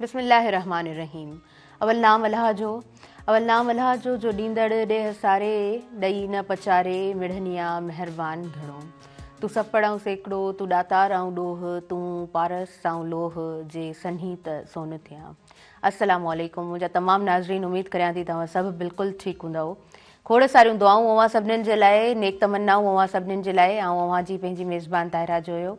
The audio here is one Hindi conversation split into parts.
बिस्मिल्लाहिर्रहमानिर्रहीम। अवल नाम अल्लाह जो ॾींदड़ ॾेह सारे ॾई न पचारे मिढ़निया मेहरबान घणो। तूं सपड़ ऐं सेकड़ो तूं ॾातार ऐं ॾोह तूं पारस ऐं लोह जे सन्ही त सोन थिया। अस्सलामु अलैकुम। मुंहिंजा तमामु नाज़रीन, उमेदु करियां थी तव्हां सभु बिल्कुलु ठीकु हूंदव। खोड़ सारियूं दुआऊं अवां सभिनीनि जे लाइ, नेक तमन्नाऊं अवां सभिनीनि जे लाइ। ऐं अवां जी पंहिंजी मेज़बान ताहिरा जो हुयो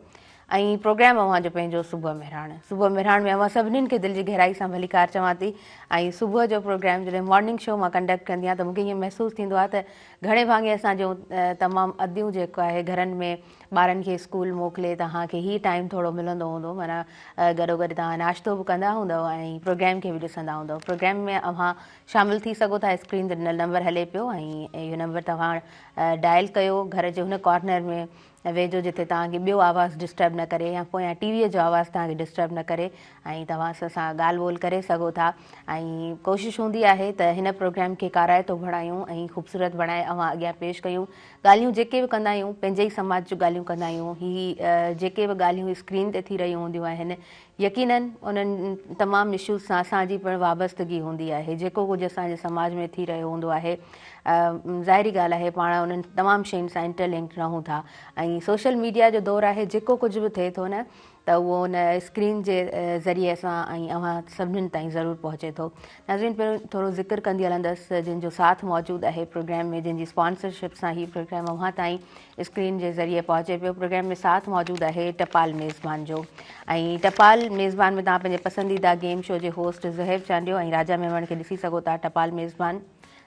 ऐं प्रोग्राम अवां जो पंहिंजो सुबुह मेहराण में अवां सभिनीनि खे दिलि जी गहराई सां भलीकार चवां थी। ऐं सुबुह जो प्रोग्राम जॾहिं मॉर्निंग शो मां कंडक्ट कंदी आहियां त मूंखे ईअं महसूसु थींदो आहे त घणे भाङे असांजो तमामु अदियूं जेको आहे घरनि में ॿारनि खे स्कूल मोकिले तव्हांखे ई टाइम थोरो मिलंदो हूंदो, माना गॾोगॾु तव्हां नाश्तो बि कंदा हूंदव ऐं प्रोग्राम खे बि ॾिसंदा हूंदव। प्रोग्राम में अव्हां शामिलु थी सघो था। स्क्रीन ते ॾिनल नंबर हले पियो ऐं इहो नंबर तव्हां डायल कयो। घर जे हुन कॉर्नर में वेझो जिथे तव्हांखे ॿियो आवाज़ु डिस्टर्ब न करे या पोयां टीवीअ जो आवाज़ु तव्हांखे डिस्टर्ब न करे ऐं तव्हां सां ॻाल्हि ॿोल करे सघो था। ऐं कोशिशि हूंदी आहे त हिन प्रोग्राम खे काराइतो बणायूं ऐं ख़ूबसूरत बणाए अवां अॻियां पेश कयूं। ॻाल्हियूं जेके बि कंदा आहियूं पंहिंजे ई समाज जूं ॻाल्हियूं कंदा आहियूं। ही जेके बि ॻाल्हियूं स्क्रीन ते थी रहियूं हूंदियूं आहिनि, यकीननि उन्हनि तमामु इशूज़ सां असांजी पिणु वाबस्तगी हूंदी आहे। जेको कुझु असांजे समाज में थी रहियो हूंदो आहे, ज़ाहिरी ॻाल्हि आहे पाण उन्हनि तमामु शयुनि सां इंटरलिंक्ड रहूं था। ऐं सोशल मीडिया जो दौरु आहे, जेको कुझु बि थिए थो न त उहो उन स्क्रीन जे ज़रिए सां ऐं अवां सभिनीनि ताईं ज़रूरु पहुचे थो। नाज़रीन, पहिरियों थोरो ज़िक्र कंदी हलंदसि जंहिंजो साथ मौजूदु आहे प्रोग्राम में, जंहिंजी स्पॉन्सरशिप सां ही प्रोग्राम अवां ताईं स्क्रीन जे ज़रिए पहुचे पियो। प्रोग्राम में साथ मौजूदु आहे टपाल मेज़बान जो। ऐं टपाल मेज़बान में तव्हां पंहिंजे पसंदीदा गेम शो जे होस्ट ज़ुहैब चांडियो ऐं राजा मेमण खे ॾिसी सघो था। टपाल मेज़बान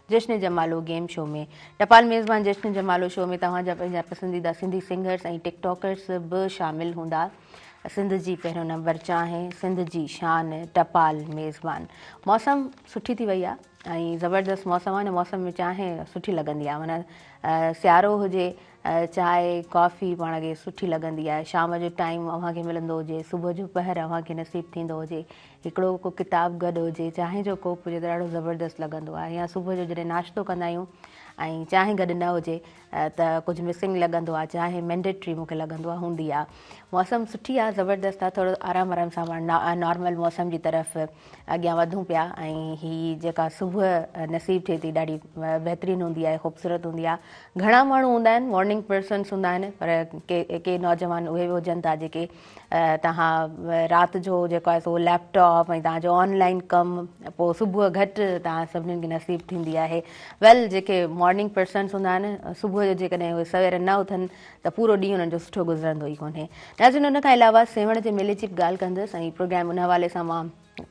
जश्न जमालो गेम शो में, टपाल मेज़बान जश्न जमालो शो में तव्हांजा पंहिंजा पसंदीदा सिंधी सिंगर्स ऐं टिकटॉकर्स बि शामिलु हूंदा। सिंध जी पहिरियों नंबर चाहे, सिंध जी शान टपाल मेज़बान। मौसम सुठी थी वई आहे ऐं ज़बरदस्त मौसम आहे। न मौसम में चांहि सुठी लॻंदी आहे, माना सियारो हुजे, चांहि कॉफ़ी पाण खे सुठी लॻंदी आहे। शाम जो टाइम अव्हांखे मिलंदो हुजे, सुबुह जो पहर अव्हांखे नसीबु थींदो हुजे, हिकिड़ो को किताबु गॾु हुजे, चांहि जो कोप हुजे त ॾाढो ज़बरदस्त लॻंदो आहे। या सुबुह जो जॾहिं नाश्तो कंदा आहियूं ऐं चांहि गॾु न हुजे त कुझु मिसिंग लॻंदो आहे। चांहि मैंडेटरी मूंखे लॻंदो आहे हूंदी आहे। मौसम सुठी आहे, ज़बरदस्त आहे। थोरो आराम सां नॉर्मल मौसम जी तरफ़ अॻियां वधूं पिया। ऐं हीअ जेका सुबुह नसीबु थिए थी ॾाढी बहितरीनु हूंदी आहे, ख़ूबसूरत हूंदी आहे। घणा माण्हू हूंदा आहिनि, मॉर्निंग पर्सन्स हूंदा आहिनि, पर के नौजवान उहे बि हुजनि था जेके तव्हां राति जो जेको आहे सो लैपटॉप ऐं तव्हांजो ऑनलाइन कमु पोइ सुबुह घटि तव्हां सभिनीनि खे नसीबु थींदी आहे। वेल, जेके मॉर्निंग पर्सन्स हूंदा आहिनि, सुबुह जो जेकॾहिं उहे सवेर न उथनि त पूरो ॾींहुं उन्हनि जो सुठो गुज़रंदो ई कोन्हे। नाज़रीन, उन खां अलावा सेवण जे मेले जी बि ॻाल्हि कंदसि ऐं प्रोग्राम उन हवाले सां मां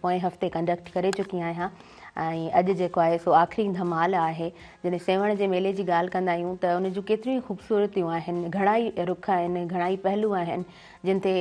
पोएं हफ़्ते कंडक्ट करे चुकी आहियां। ऐं अॼु जेको आहे सो आख़िरी धमाल आहे। जॾहिं सेवण जे मेले जी ॻाल्हि कंदा आहियूं त उन जूं केतिरियूं ख़ूबसूरतियूं आहिनि, घणा ई रुख आहिनि, घणा ई पहलू आहिनि जिन ते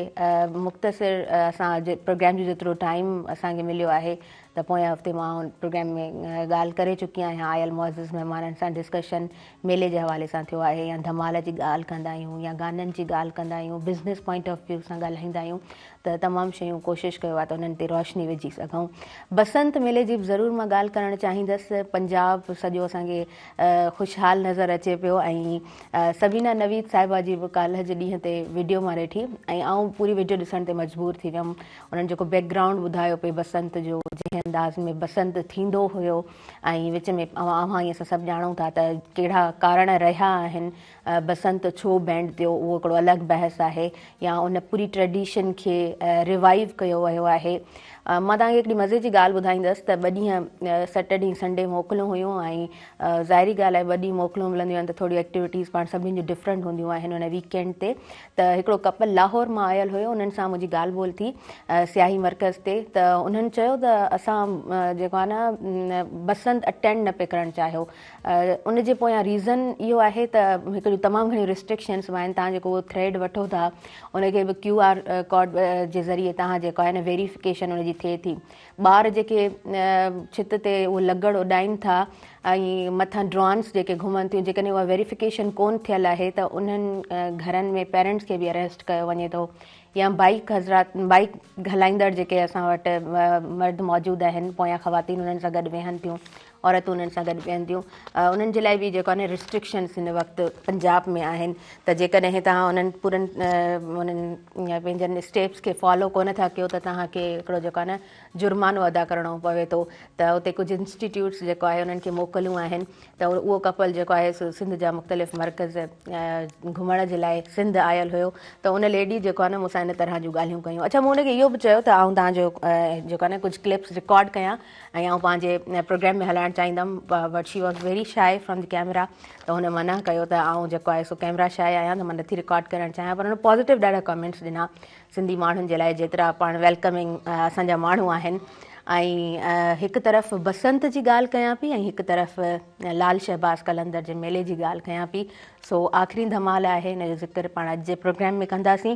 मुख़्तसिर असां प्रोग्राम जो जेतिरो टाइम असांखे मिलियो आहे त पोएं हफ़्ते मां प्रोग्राम में ॻाल्हि करे चुकी आहियां। आयल मुअज़्ज़िज़ महिमाननि सां डिस्कशन मेले जे हवाले सां थियो आहे, या धमाल जी ॻाल्हि कंदा आहियूं, या गाननि जी ॻाल्हि कंदा आहियूं, बिज़नेस पॉइंट ऑफ व्यू सां ॻाल्हाईंदा आहियूं त तमामु शयूं कोशिशि कयो आहे त उन्हनि ते रोशनी विझी सघूं। बसंत मेले जी बि ज़रूरु मां ॻाल्हि करणु चाहींदसि। पंजाब सॼो असांखे ख़ुशहाल नज़र अचे पियो ऐं सबीना नवीद साहिबा जी बि काल्ह जे ॾींहं ते वीडियो मां ॾिठी ऐं आउं पूरी वीडियो ॾिसण ते मजबूर थी वियमि। उन्हनि जेको बैकग्राउंड ॿुधायो पई बसंत जो, जंहिं अंदाज़ में बसंत थींदो हुयो ऐं विच में अवां ईअं असां सभु ॼाणूं था त कहिड़ा कारण रहिया आहिनि बसंत छो बैंड थियो, उहो हिकिड़ो अलॻि बहस आहे। या उन पूरी ट्रेडिशन खे रिवाइव कयो वियो आहे। मां तव्हांखे हिकिड़ी मज़े जी ॻाल्हि ॿुधाईंदसि त 2 ॾींहं सैटरडे संडे मोकलूं हुयूं ऐं ज़ाहिरी ॻाल्हि आहे 2 ॾींहं मोकलूं मिलंदियूं आहिनि त थोरी एक्टिविटीज़ पाण सभिनी जूं डिफरेंट हूंदियूं आहिनि। उन वीकेंड ते त हिकिड़ो कपल लाहौर मां आयल हुयो, उन्हनि सां मुंहिंजी ॻाल्हि ॿोल थी सियाही मर्कज़ ते। त उन्हनि चयो त असां जेको आहे न बसंत अटेंड न पिया करणु चाहियो। उनजे पोयां रीज़न इहो आहे त हिकिड़ियूं तमामु घणियूं रिस्ट्रिक्शन्स आहिनि। तव्हां जेको उहो थ्रेड वठो था उनखे बि QR कोड जे ज़रिए तव्हां जेको आहे न वेरिफिकेशन उनजी थिए थी। ॿार जेके छित ते उहो लॻड़ उॾाइनि था ऐं मथां ड्रोन्स जेके घुमनि थियूं, जेकॾहिं उहा वेरिफिकेशन कोन थियल आहे त उन्हनि घरनि में पेरेंट्स खे बि अरेस्ट कयो वञे थो। या बाइक हलाईंदड़ जेके असां वटि मर्द मौजूदु आहिनि, पोयां ख़वातीन उन्हनि सां गॾु वेहनि थियूं, औरतूं उन्हनि सां गॾु विहनि थियूं। उन्हनि जे लाइ बि जेको आहे न रिस्ट्रिक्शन्स हिन वक़्तु पंजाब में आहिनि त जेकॾहिं तव्हां उन्हनि पूरनि उन्हनि पंहिंजनि स्टेप्स खे फॉलो कोन था कयो त तव्हांखे हिकिड़ो जेको आहे न जुर्मानो अदा करिणो पवे थो। त उते कुझु इंस्टीट्यूट्स जेको आहे उन्हनि खे मोकलियूं आहिनि त उहो कपल जेको आहे सिंध जा मुख़्तलिफ़ मर्कज़ घुमण जे लाइ सिंध आयल हुयो त उन लेडी जेको आहे न मूंसां इन तरह जूं ॻाल्हियूं कयूं। अच्छा, मूं हुनखे इहो बि चयो त आउं तव्हांजो जेको आहे न कुझु क्लिप्स रिकॉर्ड कयां ऐं आउं पंहिंजे प्रोग्राम में हलाइणु चाहींदमि, but she was very shy from the camera. त हुन मना कयो त आउं जेको आहे सो कैमरा शाय आहियां त मां नथी रिकॉर्ड करणु चाहियां, पर हुन पॉज़िटिव ॾाढा कमेंट्स ॾिना सिंधी माण्हुनि जे लाइ, जेतिरा पाण वेलकमिंग असांजा माण्हू आहिनि। ऐं हिकु तरफ़ बसंत जी ॻाल्हि कयां पई ऐं हिकु तरफ़ लाल शहबाज़ कलंदर जे मेले जी ॻाल्हि कयां पई। सो आख़िरी धमाल आहे, हिन जो ज़िक्र पाण अॼु जे प्रोग्राम में कंदासीं।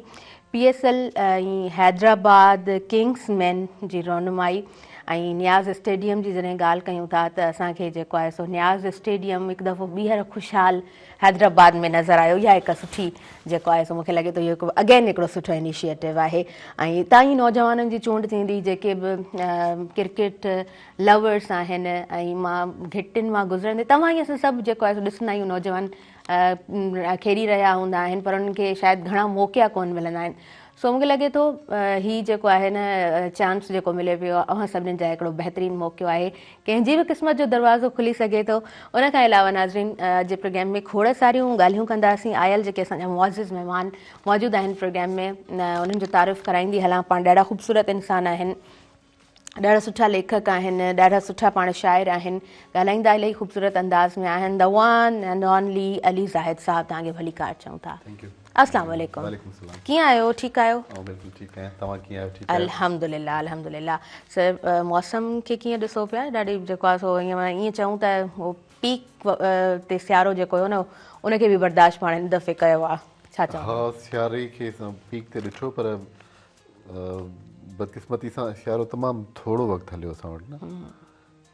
PSL ऐं हैदराबाद किंग्समैन जी रहनुमाई ऐं न्याज़ स्टेडियम जी जॾहिं ॻाल्हि कयूं था त असांखे जेको आहे सो न्याज़ स्टेडियम हिकु दफ़ो ॿीहर ख़ुशहाल हैदराबाद में नज़र आयो। इहा हिकु सुठी जेको आहे सो मूंखे लॻे थो इहो हिकु अगेन हिकिड़ो सुठो इनिशिएटिव आहे। ऐं हितां ई नौजवाननि जी चूंड थींदी जेके बि क्रिकेट लवर्स आहिनि। ऐं मां घिटियुनि मां गुज़रंदे तव्हां ईअं सभु जेको आहे सो ॾिसंदा आहियूं नौजवान खेॾी रहिया हूंदा आहिनि, पर उन्हनि खे शायदि घणा मौक़ा कोन मिलंदा आहिनि। सो मूंखे लॻे थो हीउ जेको आहे न चांस जेको मिले पियो अव्हां सभिनीनि जा हिकिड़ो बहितरीनु मौक़ो आहे, कंहिंजी बि क़िस्मत जो दरवाज़ो खुली सघे थो। उन खां अलावा नाज़रीन जे प्रोग्राम में खोड़ सारियूं ॻाल्हियूं कंदासीं। आयल जेके असांजा मुअज़्ज़िज़ महिमान मौजूदु आहिनि प्रोग्राम में, उन्हनि जो तारीफ़ कराईंदी हलां। पाण ॾाढा ख़ूबसूरत इंसान आहिनि, ॾाढा सुठा लेखक आहिनि, ॾाढा सुठा पाण शाइर आहिनि, ॻाल्हाईंदा इलाही ख़ूबसूरत अंदाज़ में आहिनि। The one and only Ali Zahid साहब, तव्हांखे भली कार चऊं था। अस्सलाम वालेकुम, कीअं आहियो? ठीकु आहियो? बिल्कुलु ठीकु आहियां, तव्हां कीअं आहियो? ठीकु, अल्हम्दुलिल्लाह अल्हम्दुलिल्लाह। सर, मौसम खे कीअं ॾिसो पिया? ॾाढी जेको आहे सो ईअं चऊं त उहो पीक ते सियारो जेको हुयो न उनखे बि बर्दाश्त पाण हिन दफ़े कयो आहे, छा चऊं? हा, सियारे खे पीक ते ॾिठो, पर बदकिस्मती सां सियारो तमामु थोरो वक़्तु हलियो असां वटि न।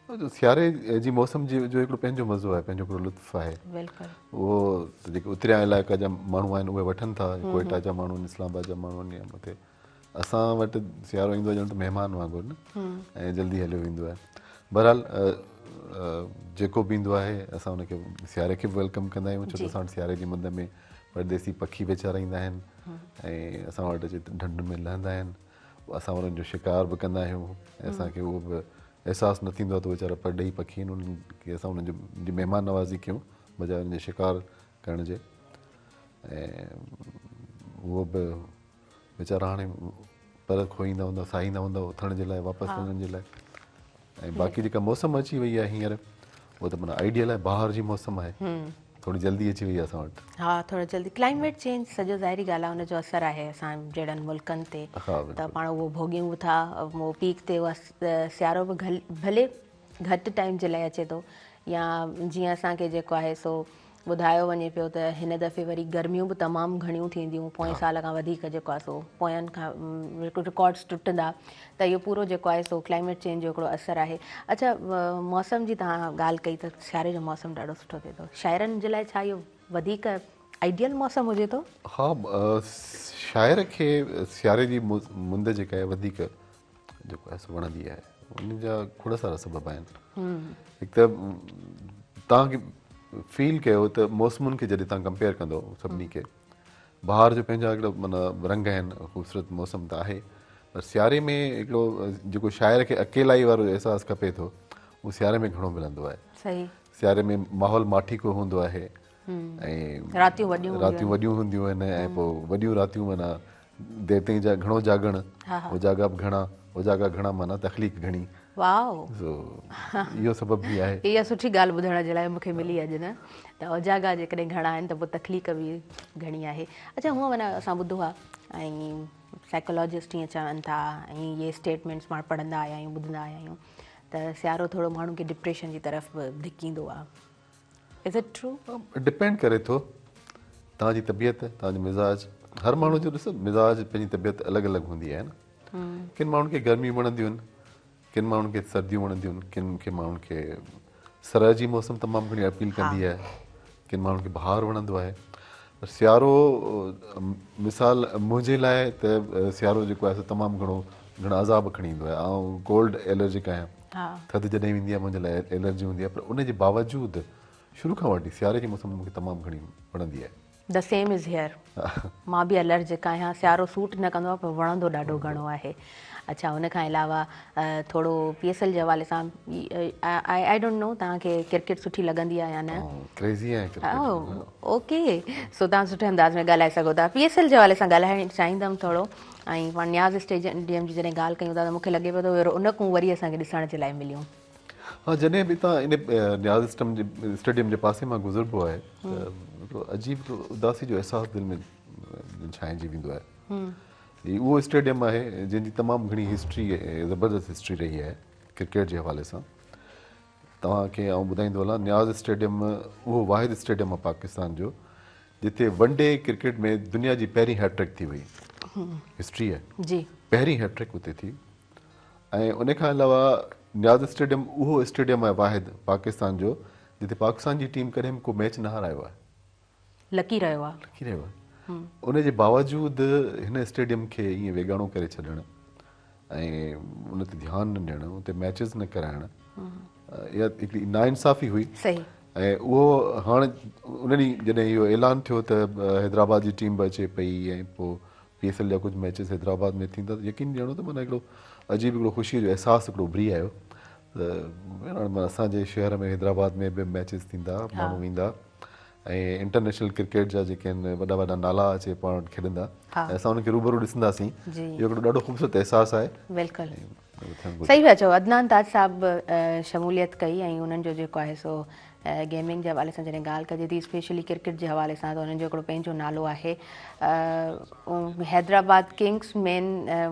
सियारे जी मौसम जो हिकिड़ो पंहिंजो मज़ो आहे, पंहिंजो हिकिड़ो लुत्फ़ु आहे। उहो जेके उतरिया इलाइक़ा जा माण्हू आहिनि उहे वठनि था, कोयटा जा माण्हू आहिनि, इस्लामाबाद जा माण्हू आहिनि, या मथे असां वटि सियारो ईंदो आहे ॼण त महिमान वांगुरु न, ऐं जल्दी हलियो वेंदो आहे। बहरहाल जेको बि ईंदो आहे असां हुनखे सियारे खे बि वेलकम कंदा आहियूं, छो त असां वटि सियारे जी मुंद में परदेसी पखी वीचारा ईंदा आहिनि ऐं असां वटि अची ढंढ में लहंदा आहिनि। असां उन्हनि जो शिकार बि कंदा आहियूं ऐं असांखे उहो बि अहसासु न थींदो आहे त वीचारा परॾेही पखी आहिनि, उन्हनि खे असां उन्हनि जी महिमान नवाज़ी कयूं बजाए उन्हनि जो शिकार करण जे। ऐं उहो बि वीचारा हाणे पर खोईंदा हूंदा, साहींदा हूंदा उथण जे लाइ, वापसि वञण जे लाइ। ऐं बाक़ी जेका मौसम अची वई आहे हींअर, उहो त माना आइडियल आहे, बहार जी मौसम आहे, थोरी जल्दी अची वई आहे असां वटि। हा, थोरो जल्दी। क्लाइमेट चेंज सॼो ज़ाहिरी ॻाल्हि आहे, हुनजो असरु आहे असां जहिड़नि मुल्कनि ते, त पाण उहो भोॻियूं बि था। उहो पीक ते उहा सियारो बि भले घटि टाइम जे लाइ अचे थो, या जीअं असांखे जेको आहे सो ॿुधायो वञे पियो त हिन दफ़े वरी गर्मियूं बि तमामु घणियूं थींदियूं, पोएं साल खां वधीक जेको आहे सो पोयनि खां रिकॉर्ड्स टुटंदा। त इहो पूरो जेको आहे सो क्लाइमेट चेंज जो हिकिड़ो असरु आहे। अच्छा, मौसम जी तव्हां ॻाल्हि कई त सियारे जो मौसम ॾाढो सुठो थिए थो, शाइरनि जे लाइ छा इहो वधीक आइडियल मौसम हुजे थो? हा, शाइर खे सियारे जी मुंद जेका आहे वधीक जेको आहे सो वणंदी आहे। उन जा खोड़ सारा सबब आहिनि। हिकु त तव्हांखे फील कयो त मौसमुनि खे जॾहिं तव्हां कंपेयर कंदो सभिनी खे, बहार जो पंहिंजा हिकिड़ो माना रंग आहिनि, ख़ूबसूरत मौसम त आहे, पर सियारे में हिकिड़ो जेको शाइर खे अकेलाई वारो अहसासु खपे थो, उहो सियारे में घणो मिलंदो आहे। सही, सियारे में माहौल माठीको हूंदो आहे ऐं रातियूं वॾियूं हूंदियूं आहिनि, ऐं पोइ वॾियूं रातियूं माना देर ताईं जा घणो जागण, उजागा बि घणा, उजागा घणा माना तकलीफ़ घणी। इहो सबब बि आहे। इहा सुठी ॻाल्हि ॿुधण जे लाइ मूंखे मिली अॼु न, त उजागा जेकॾहिं घणा आहिनि त पोइ तकलीफ़ बि घणी आहे। अच्छा, हूअं माना असां ॿुधो आहे ऐं साइकोलॉजिस्ट ईअं चवनि था, ऐं इहे स्टेटमेंट्स पाण पढ़ंदा आया आहियूं, ॿुधंदा आया आहियूं त सियारो थोरो माण्हुनि खे डिप्रेशन जी तरफ़ धिकींदो आहे। Is it true? डिपेंड करे थो तव्हांजी तबियत, तव्हांजो मिज़ाज। हर माण्हू जो ॾिसो मिज़ाज, पंहिंजी तबियत अलॻि अलॻि हूंदी आहे न। किन माण्हुनि खे गर्मियूं वणंदियूं आहिनि, किन माण्हुनि खे सर्दियूं वणंदियूं आहिनि, किन खे माण्हुनि खे सरह जी मौसम तमामु घणी अपील कंदी आहे, किन माण्हुनि खे बहार वणंदो आहे। पर सियारो मिसाल मुंहिंजे लाइ त सियारो जेको आहे तमामु घणो घणा अज़ाब खणी ईंदो आहे। ऐं कोल्ड एलर्जिक आहियां, हा थधि जॾहिं ईंदी आहे मुंहिंजे लाइ एलर्जी हूंदी आहे, पर उनजे बावजूदि शुरू खां वठी सियारे जी मौसम मूंखे तमामु घणी वणंदी आहे। The same is here. मां बि एलर्जिक आहियां, सियारो सूट न कंदो आहे पर वणंदो ॾाढो घणो आहे। अच्छा, हुन खां अलावा थोरो PSL जे हवाले सां आई डोंट नो तव्हांखे क्रिकेट सुठी लॻंदी आहे या न? क्रेज़ी आहे क्रिकेट। ओके, सो तव्हां सुठे अंदाज़ में ॻाल्हाए सघो था। PSL जे हवाले सां ॻाल्हाइणु चाहींदमि थोरो। ऐं पाण न्याज़ स्टेडियम जी जॾहिं ॻाल्हि कयूं था त मूंखे लॻे पियो थो रौनकूं वरी असांखे ॾिसण जे लाइ मिलियूं। हाँ, जॾहिं बि तव्हां इन न्याज़ स्टेडियम जे पासे मां गुज़िरिबो आहे त हिकिड़ो अजीब उदासी जो अहसासु दिलि में छांइजी वेंदो आहे। उहो स्टेडियम आहे जंहिंजी तमामु घणी हिस्ट्री, ज़बरदस्त हिस्ट्री रही आहे क्रिकेट जे हवाले सां। तव्हांखे आउं ॿुधाईंदो हलां, न्याज़ स्टेडियम उहो वाहिद स्टेडियम आहे पाकिस्तान जो जिते वनडे क्रिकेट में दुनिया जी पहिरीं हैट्रिक थी हुई। हिस्ट्री आहे जी, पहिरीं हैट्रिक उते थी। ऐं उन खां अलावा न्याज़ स्टेडियम उहो स्टेडियम आहे वाहिद पाकिस्तान जो जिते पाकिस्तान जी टीम कॾहिं को मैच न हारायो आहे। लकी रहियो आहे। लकी रहियो आहे। उनजे बावजूदि हिन स्टेडियम खे ईअं वेगाणो करे छॾणु ऐं उन ते ध्यानु न ॾियणु, उते मैचिस न कराइणु, इहा हिकिड़ी नाइंसाफ़ी हुई। सही। ऐं उहो हाणे उन ॾींहुं जॾहिं इहो ऐलान थियो त हैदराबाद जी टीम बि अचे पई ऐं पोइ PSL जा कुझु मैचिस हैदराबाद में थींदा, यकीन ॾियणो त माना हिकिड़ो अजीब हिकिड़ो ख़ुशीअ जो अहसासु हिकिड़ो उभरी आयो त हाणे असांजे शहर में हैदराबाद में बि मैचिस थींदा, माण्हू ईंदा ऐं इंटरनेशनल क्रिकेट जा जेके आहिनि वॾा वॾा नाला अचे पाण वटि खेॾंदा ऐं असां उनखे रूबरू ॾिसंदासीं। इहो हिकिड़ो ॾाढो ख़ूबसूरत अहसासु आहे। बिल्कुलु सही पिया चओ। अदनान ताज साहब शमूलियत कई ऐं उन्हनि जो जेको आहे सो गेमिंग जे हवाले सां जॾहिं ॻाल्हि कजे थी, स्पेशली क्रिकेट जे हवाले सां, त उन्हनि जो हिकिड़ो पंहिंजो नालो आहे हैदराबाद किंग्स। मेन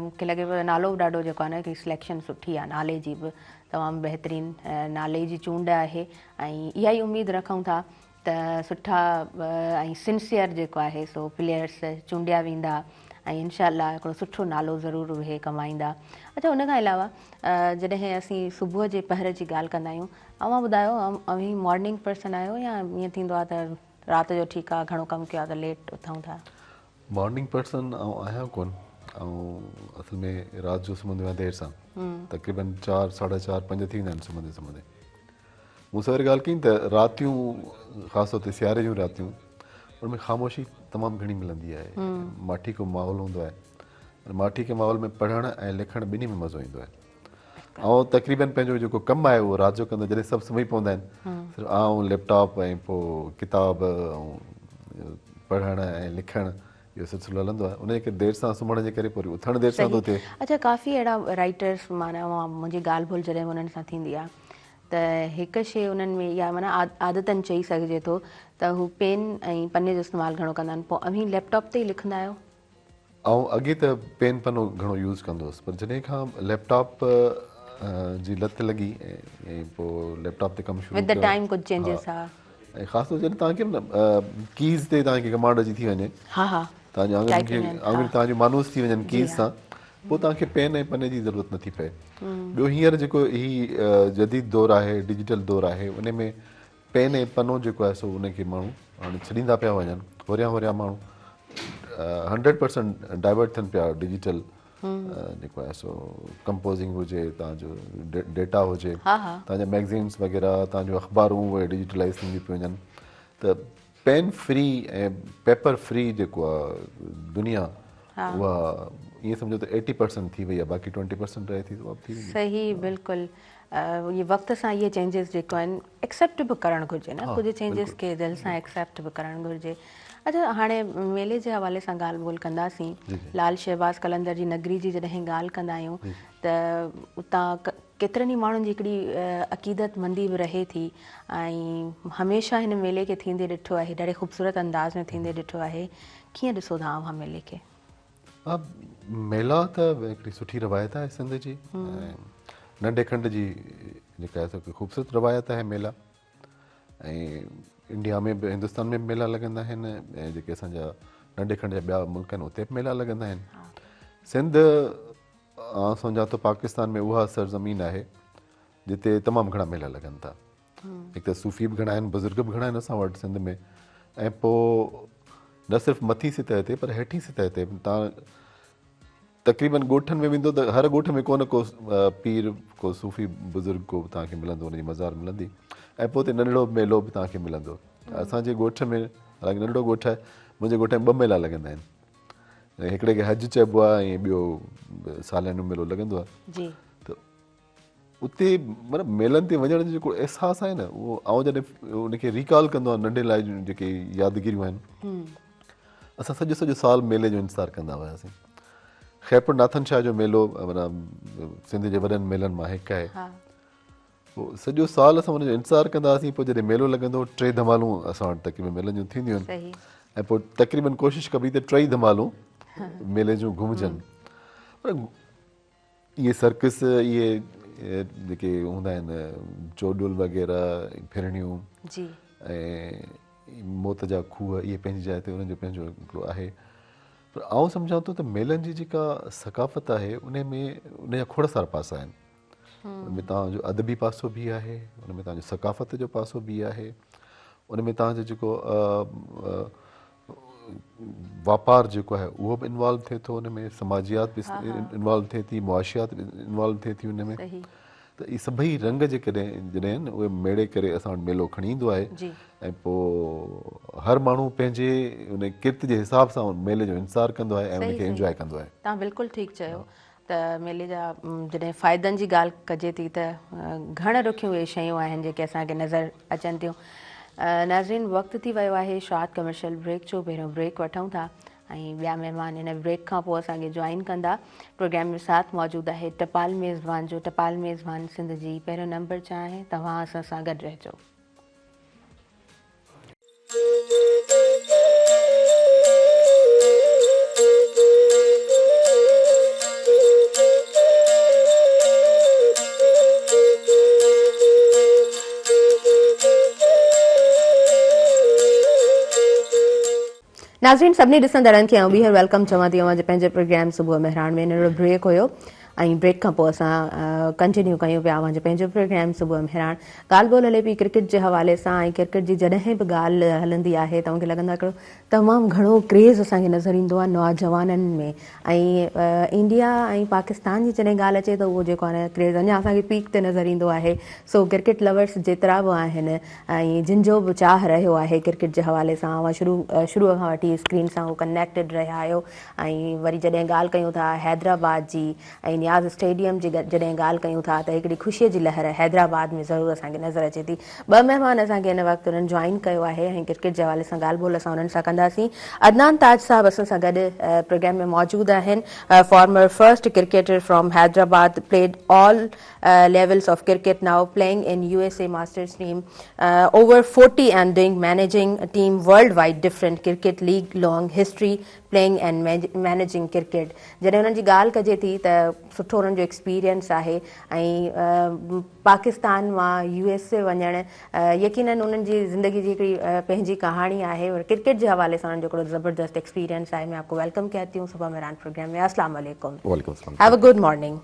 मूंखे लॻे पियो नालो बि ॾाढो जेको आहे न कि सिलेक्शन सुठी आहे, नाले जी बि तमामु बहितरीनु नाले जी चूंड आहे। ऐं इहा ई उमेदु रखूं था त सुठा ऐं सिंसियर जेको आहे सो प्लेयर्स चूंडिया वेंदा ऐं इनशाअल्लाह हिकिड़ो सुठो नालो ज़रूरु उहे कमाईंदा। अच्छा, हुन खां अलावा जॾहिं असीं सुबुह जे पहर जी ॻाल्हि कंदा आहियूं, अवां ॿुधायो अवीं मॉर्निंग पर्सन आहियो या ईअं थींदो आहे त राति जो ठीकु आहे घणो कमु कयो आहे त लेट उथूं था? मॉर्निंग पर्सन आहियां कोन, ऐं असल में राति जो सुम्हंदो आहियां देरि सां, तक़रीबन 4, 4:30, 5 थी वेंदा आहिनि सुम्हंदे। मूं सवेर ॻाल्हि कई त रातियूं ख़ासि तौर ते सियारे जूं रातियूं उनमें ख़ामोशी तमामु घणी मिलंदी आहे, माठी को माहौल हूंदो आहे। माठी के माहौल में पढ़णु ऐं लिखणु ॿिन्ही में मज़ो ईंदो आहे। ऐं तक़रीबन पंहिंजो जेको कमु आहे उहो राति जो कंदो, जॾहिं सभु सुम्ही पवंदा आहिनि, सिर्फ़ु आउं लैपटॉप ऐं पोइ किताब ऐं पढ़णु ऐं लिखणु इहो सिलसिलो हलंदो आहे। उनजे करे देरि सां सुम्हण जे करे पोइ उथणु देरि सां थो थिए। अच्छा, काफ़ी अहिड़ा राइटर्स माना मुंहिंजी ॻाल्हि ॿोल जॾहिं उन्हनि सां थींदी आहे त हिकु शइ उन्हनि में इहा माना आदतनि चई सघिजे थो त हू पेन ऐं पने जो इस्तेमालु घणो कंदा आहिनि। पोइ अवीं लैपटॉप ते ई लिखंदा आहियो? ऐं अॻे त पेन पनो घणो यूज़ कंदो हुउसि, पर जॾहिं खां लैपटॉप जी लत लॻी ऐं पोइ लैपटॉप ते कमु शुरू विद द टाइम कुझु चेंजिस आहे। ऐं ख़ासि तौर जॾहिं तव्हांखे न कीज़ ते तव्हांखे कमांड अची थी वञे, तव्हांजे आङुरियूं तव्हांजूं मानूस थी वञनि कीज़ सां, पोइ तव्हांखे पेन ऐं पने जी ज़रूरत नथी पए। ॿियो हींअर जेको ही जदीद दौरु आहे, डिजिटल दौरु आहे, उन में पेन ऐं पनो जेको आहे सो उनखे माण्हू हाणे छॾींदा पिया वञनि। होरियां माण्हू 100% डाइवर्ट थियनि पिया डिजिटल जेको आहे सो कंपोज़िंग हुजे, तव्हांजो डेटा हुजे, तव्हांजा मैगज़ीन्स वग़ैरह, तव्हांजो अख़बारूं उहे डिजिटलाइज़ थींदी पियूं वञनि। त पेन फ्री ऐं पेपर फ्री जेको आहे दुनिया, उहा ईअं सम्झो त 80% थी वई आहे, बाक़ी 20% रहे थी। सही, बिल्कुलु। इहे वक़्त सां इहे चेंजिस जेको आहिनि एक्सेप्ट बि करणु घुरिजे न, कुझु चेंजिस खे दिलि सां एक्सेप्ट बि करणु घुरिजे। अच्छा, हाणे मेले जे हवाले सां ॻाल्हि ॿोल कंदासीं। लाल शहबाज़ कलंदर जी नगरी जी जॾहिं ॻाल्हि कंदा आहियूं त उतां केतिरनि ई माण्हुनि जी हिकिड़ी अक़ीदतमंदी बि रहे थी ऐं हमेशह हिन मेले खे थींदे ॾिठो आहे, ॾाढे ख़ूबसूरत अंदाज़ में थींदे ॾिठो आहे। कीअं ॾिसो था अव्हां मेले खे? हा, मेला त हिकिड़ी सुठी रवायत आहे सिंध जी, नंढे खंड जी जेका आहे ख़ूबसूरत रवायत आहे मेला। ऐं इंडिया में बि, हिंदुस्तान में बि मेला लॻंदा आहिनि, ऐं जेके असांजा नंढे खंड जा ॿिया मुल्क आहिनि उते बि मेला लॻंदा आहिनि। सिंध आउं सम्झां थो पाकिस्तान में उहा सरज़मीन आहे जिते तमामु घणा मेला लॻनि था। हिकु त सूफ़ी बि घणा आहिनि, बुज़ुर्ग बि घणा आहिनि असां वटि सिंध में, ऐं पोइ न सिर्फ़ु मथी सतह ते पर हेठी सतह ते तव्हां तक़रीबन ॻोठनि में वेंदो त हर ॻोठ में को न को पीर को सूफ़ी बुज़ुर्ग को बि तव्हांखे मिलंदो, हुनजी मज़ार मिलंदी ऐं पोइ हुते नंढिड़ो मेलो बि तव्हांखे मिलंदो। असांजे ॻोठ में हालांकि नंढिड़ो ॻोठ आहे, मुंहिंजे ॻोठ में 2 मेला लॻंदा आहिनि। हिकिड़े खे हज चइबो आहे ऐं ॿियो सालियानो मेलो लॻंदो आहे। त उते मतिलबु मेलनि ते वञण जो जेको अहसासु आहे न, उहो आउं जॾहिं उनखे रिकॉल कंदो आहियां नंढे लाइ जेके यादगिरियूं आहिनि, असां सॼो सॼो साल मेले जो इंतज़ारु कंदा हुआसीं। ख़ैरपुर नाथन शाह जो मेलो माना सिंध जे वॾनि मेलनि मां हिकु आहे। पोइ सॼो साल असां हुनजो इंतज़ारु कंदा हुआसीं। पोइ जॾहिं मेलो लॻंदो 3 धमालूं असां वटि तक़रीबन मेलनि जूं थींदियूं आहिनि ऐं पोइ तक़रीबन कोशिशि कबी त 3 धमालूं मेले जूं घुमजनि। पर इहे सर्कस, इहे जेके हूंदा आहिनि चोडुल वग़ैरह फिरणियूं ऐं मौत जा खूह, इहे पंहिंजी जाइ ते उन्हनि जो पंहिंजो हिकिड़ो आहे। पर आउं सम्झां थो त मेलनि जी जेका सकाफ़त आहे उन में उनजा खोड़ सारा पासा आहिनि। उनमें तव्हांजो अदबी पासो बि आहे, उनमें तव्हांजो सकाफ़त जो पासो बि आहे, उनमें तव्हांजो जेको वापारु जेको आहे उहो बि इन्वॉल्व थिए थो, उनमें समाजियात बि इन्वॉल्व थिए थी, मुआशियात बि इन्वॉल्व थिए थी उनमें। त इहे सभई रंग जॾहिं आहिनि उहे मेड़े करे असां वटि मेलो खणी ईंदो आहे ऐं पोइ हर माण्हू पंहिंजे उन किर्त जे हिसाब सां मेले जो इंतज़ारु कंदो आहे ऐं उनखे एंजॉय कंदो आहे। तव्हां बिल्कुलु ठीकु चयो त मेले जा जॾहिं फ़ाइदनि जी ॻाल्हि कजे थी त घणे रुखियूं इहे शयूं आहिनि जेके असांखे नज़र अचनि थियूं। नाज़रीन, वक़्तु थी वियो आहे शॉर्ट कमर्शियल ब्रेक जो। पहिरियों ब्रेक वठूं था ऐं ॿिया महिमान हिन ब्रेक खां पोइ असांखे जॉइन कंदा। प्रोग्राम में साथ मौजूदु आहे टपाल मेज़बान जो। टपाल मेज़बान सिंध जी पहिरियों नंबर चाहे तव्हां असां सां गॾु रहिजो। नाज़रीन, सभिनी ॾिसंदड़नि खे ॿीहर वेलकम चवां थी। पंहिंजे प्रोग्राम सुबुह मेहरान में नंढिड़ो ब्रेक हुयो ऐं ब्रेक खां पोइ असां कंटिन्यू कयूं पिया पंहिंजो प्रोग्राम सुबुह मेहरान। ॻाल्हि ॿोल हले पई क्रिकेट जे हवाले सां ऐं क्रिकेट जी जॾहिं बि ॻाल्हि हलंदी आहे त मूंखे लॻंदो आहे हिकिड़ो तमामु घणो क्रेज़ असांखे नज़र ईंदो आहे नौजवाननि में। ऐं इंडिया ऐं पाकिस्तान जी जॾहिं ॻाल्हि अचे त उहो जेको आहे क्रेज़ अञा असांखे पीक ते नज़र ईंदो आहे। सो क्रिकेट लवर्स जेतिरा बि आहिनि ऐं जिन जो बि चाह रहियो आहे क्रिकेट जे हवाले सां, उहा शुरूअ खां वठी स्क्रीन सां उहो कनेक्टेड रहिया आहियो। ऐं वरी जॾहिं ॻाल्हि कयूं था हैदराबाद जी ऐं नियाज़ स्टेडियम जी जॾहिं ॻाल्हि कयूं था त हिकिड़ी ख़ुशीअ जी लहर हैदराबाद में ज़रूरु असांखे नज़र अचे थी। 2 महिमान असांखे हिन वक़्तु उन्हनि जॉइन कयो आहे ऐं क्रिकेट जे हवाले सां ॻाल्हि ॿोल असां उन्हनि सां कंदासीं। अदनान ताज साहब असां सां गॾु प्रोग्राम में मौजूदु आहिनि। Farmer first cricketer from Hyderabad, played all levels of cricket, now playing in USA Masters team, over 40 and doing managing a team worldwide, different cricket league long history playing and managing cricket. जॾहिं उन्हनि जी ॻाल्हि कजे थी त सुठो उन्हनि जो एक्सपीरियंस आहे ऐं पाकिस्तान मां USA वञणु यकीनन उन्हनि जी ज़िंदगी जी हिकिड़ी पंहिंजी कहाणी आहे और क्रिकेट जे हवाले सां उन्हनि जो हिकिड़ो ज़बरदस्त एक्सपीरियंस आहे। मैं आपको वेलकम कहती हूँ सुबह मेहरान प्रोग्राम में। अस्सलाम वालेकुम। Have a good morning.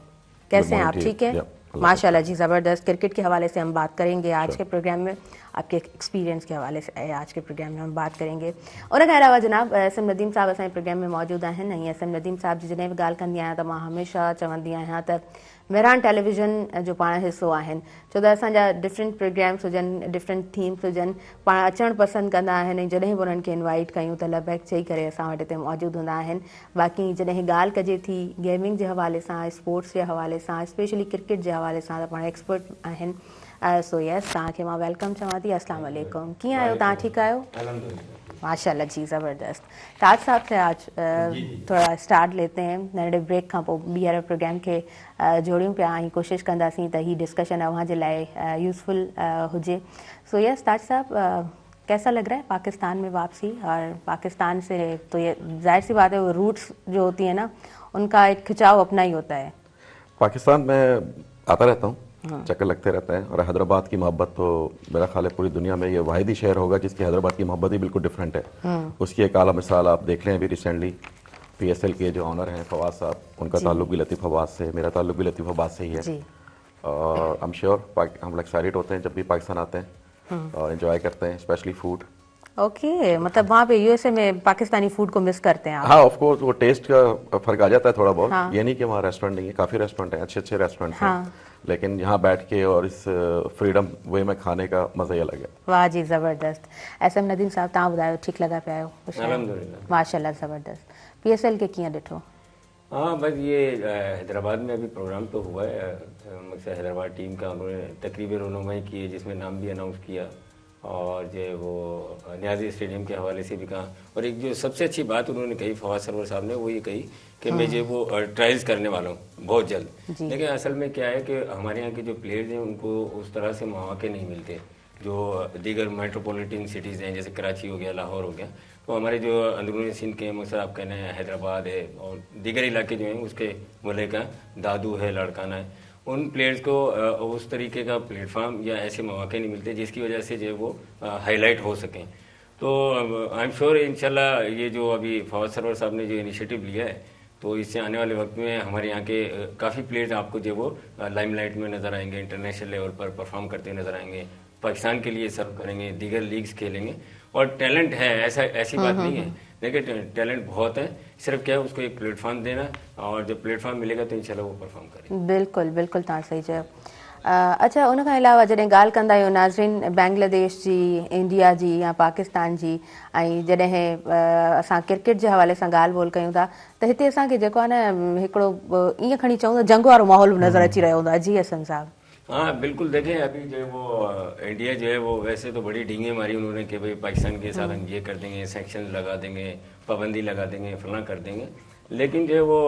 कैसे हैं आप? ठीक है, माशाल्लाह जी, ज़बरदस्त। क्रिकेट के हवाले से हम बात करेंगे आज के प्रोग्राम में, आपके एक्सपीरियंस के हवाले से आज के प्रोग्राम में हम बात करेंगे। उनखां अलावा जनाब एस एम नदीम साहब असांजे प्रोग्राम में मौजूदु आहिनि ऐं एस एम नदीम साहब जी जॾहिं बि ॻाल्हि कंदी आहियां त मां हमेशह चवंदी आहियां त मेहरान टेलीविज़न जो पाण हिसो आहिनि, छो त असांजा डिफरेंट प्रोग्राम्स हुजनि, डिफरेंट थीम्स हुजनि, पाण अचणु पसंदि कंदा आहिनि ऐं जॾहिं बि उन्हनि खे इनवाइट कयूं त लबैक चई करे असां वटि हिते मौजूदु हूंदा आहिनि। बाक़ी जॾहिं ॻाल्हि कजे थी गेमिंग जे हवाले सां, स्पोर्ट्स जे हवाले सां, स्पेशली क्रिकेट जे हवाले सां त पाण एक्सपर्ट आहिनि। सो यस, तव्हांखे मां वेलकम चवां थी। अस्सलाम वालेकुम, कीअं आहियो तव्हां? ठीकु आहियो? माशाल्लाह जी, ज़बरदस्त। ताज साहब से आज थोड़ा स्टार्ट लेते हैं। नंढे ब्रेक खां पोइ ॿीहर प्रोग्राम खे जोड़ियूं पिया ऐं कोशिशि कंदासीं त हीअ डिस्कशन अव्हां जे लाइ यूज़फुल हुजे। सो यस ताज साहब, कैसा लग रहा है पाकिस्तान में वापसी? और पाकिस्तान से तो ये जाहिर सी बात है वो रूट्स जो होती है ना, उनका एक खिंचाव अपना ही होता है। पाकिस्तान में आता रहता हूँ, चक्कर लगते रहता है और हैदराबाद की मोहब्बत तो मेरा ख्याल है पूरी दुनिया में ये वाहिदी शहर होगा जिसकी हैदराबाद की मोहब्बत ही बिल्कुल डिफरेंट है। उसकी एक आला मिसाल आप देख लें अभी रिसेंटली PSL के जो ऑनर हैं फवाद साहब, उनका ताल्लुक भी लतीफ़ अब्बास से, मेरा ताल्लुक भी लतीफ़ अब्बास से ही है। और आई एम श्योर हम लोग एक्साइटेड होते हैं जब भी पाकिस्तान आते हैं और एंजॉय करते हैं, स्पेशली फूड। ओके, मतलब वहाँ पे यूएसए में पाकिस्तानी फूड को मिस करते हैं आप? हाँ, ऑफ कोर्स वो टेस्ट का फर्क आ जाता है थोड़ा बहुत। हाँ। ये नहीं कि वहाँ रेस्टोरेंट नहीं है, काफ़ी रेस्टोरेंट हैं, अच्छे अच्छे रेस्टोरेंट हैं। हाँ। लेकिन यहाँ बैठ के और इस फ्रीडम वे में खाने का मज़ा ही अलग है। वाह जी, ज़बरदस्त। एसएम नदीम साहब, तव्हां ॿुधायो, ठीक लगा पिया आहियो? अल्हम्दुलिल्लाह, माशाल्लाह, ज़बरदस्त। पीएसएल के कीअं ॾिठो? हाँ बस ये हैदराबाद में अभी प्रोग्राम तो हुआ है, मकसद हैदराबाद टीम का उन्होंने तकरीबी रोनुमाई की है, जिसमें नाम भी अनाउंस किया और जो है वो न्याजी स्टेडियम के हवाले से भी कहा। और एक जो सबसे अच्छी बात उन्होंने कही फवाद सरवर साहब ने, वो ये कही कि मैं जो वो ट्रायल्स करने वाला हूँ बहुत जल्द। लेकिन असल में क्या है कि हमारे यहाँ के जो प्लेयर्स हैं उनको उस तरह से मौके नहीं मिलते जो दीगर मेट्रोपॉलिटन सिटीज़ हैं, जैसे कराची हो गया, लाहौर हो गया। तो हमारे जो अंदरूनी सिंध के मकसद आप कहना है हैदराबाद है और दीगर इलाके जो हैं उसके मुल्क का दादू है, लाड़काना है, उन प्लेयर्स को उस तरीके का प्लेटफार्म या ऐसे मौके नहीं मिलते जिसकी वजह से जो है वो हाईलाइट हो सकें। तो आई एम श्योर इंशाल्लाह ये जो अभी फवाद सरवर साहब ने जो इनिशिएटिव लिया है, तो इससे आने वाले वक्त में हमारे यहाँ के काफ़ी प्लेयर्स आपको जो वो लाइमलाइट में नज़र आएंगे, इंटरनेशनल लेवल पर परफॉर्म करते नज़र आएंगे, पाकिस्तान के लिए सर्व करेंगे, दीगर लीग्स खेलेंगे। और टैलेंट है, ऐसी बात नहीं है, देखिए टैलेंट बहुत है, सिर्फ क्या है उसको एक प्लेटफॉर्म देना, और जब प्लेटफॉर्म मिलेगा तो इंशाल्लाह वो परफॉर्म करेंगे। बिल्कुल बिल्कुल, तव्हां सही चयो। अच्छा, उन खां अलावा जॾहिं ॻाल्हि कंदा आहियूं नाज़रीन बांग्लादेश जी, इंडिया जी या पाकिस्तान जी, ऐं जॾहिं असां क्रिकेट जे हवाले सां ॻाल्हि ॿोल कयूं था त हिते असांखे जेको आहे न हिकिड़ो ईअं खणी चऊं त जंग वारो माहौल नज़र अची रहियो हूंदो आहे। जी असम साहब। हाँ बिल्कुल, देखें अभी जो है वो इंडिया जो है वो वैसे तो बड़ी डींगे मारी उन्होंने कि भाई पाकिस्तान के साथ हम ये कर देंगे, सेक्शन लगा देंगे, पाबंदी लगा देंगे, फलां कर देंगे। लेकिन जो है वो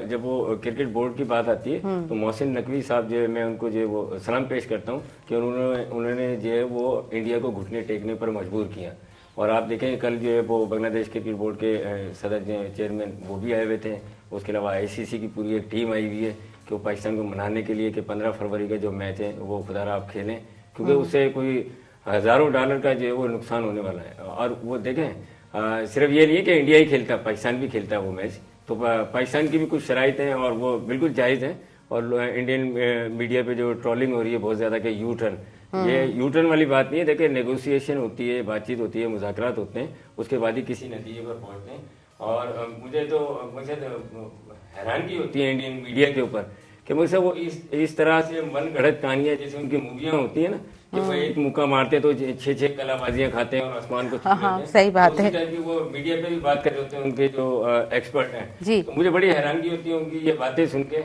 जब वो क्रिकेट बोर्ड की बात आती है तो मोहसिन नकवी साहब जो है, मैं उनको जो है वो सलाम पेश करता हूँ कि उन्होंने जो है वो इंडिया को घुटने टेकने पर मजबूर किया। और आप देखें कल जो है वो बांग्लादेश क्रिकेट बोर्ड के सदर जो चेयरमैन वो भी आए हुए थे, उसके अलावा आईसीसी की पूरी एक टीम आई हुई है कि वो पाकिस्तान को मनाने के लिए कि 15 फरवरी का जो मैच है वो खुदारा आप खेलें, क्योंकि उससे कोई हज़ारों डॉलर का जो है वो नुकसान होने वाला है। और वो देखें सिर्फ ये नहीं है कि इंडिया ही खेलता, पाकिस्तान भी खेलता है वो मैच, तो पाकिस्तान की भी कुछ शराइत हैं और वो बिल्कुल जायज़ हैं। और इंडियन मीडिया पे जो ट्रोलिंग हो रही है बहुत ज़्यादा कि यू टर्न, ये यू टर्न वाली बात नहीं है। देखिए नेगोशिएशन होती है, बातचीत होती है, मुज़ाकरात होते हैं, उसके बाद ही किसी नतीजे पर पहुँचते हैं। और मुझे हैरानगी होती है इंडियन मीडिया के ऊपर कि मुझसे वो इस तरह से मन गढ़ंत कहानियां जैसे उनकी मूवियां होती है ना कि वो एक मुक्का मारते तो 6 कलाबाजियां खाते हैं और आसमान को छू लेते हैं। सही बात है। उसी टाइप की वो मीडिया पे भी बात कर रहे होते हैं उनके जो एक्सपर्ट हैं जी। तो मुझे बड़ी हैरानगी होती है उनकी ये बातें सुन के।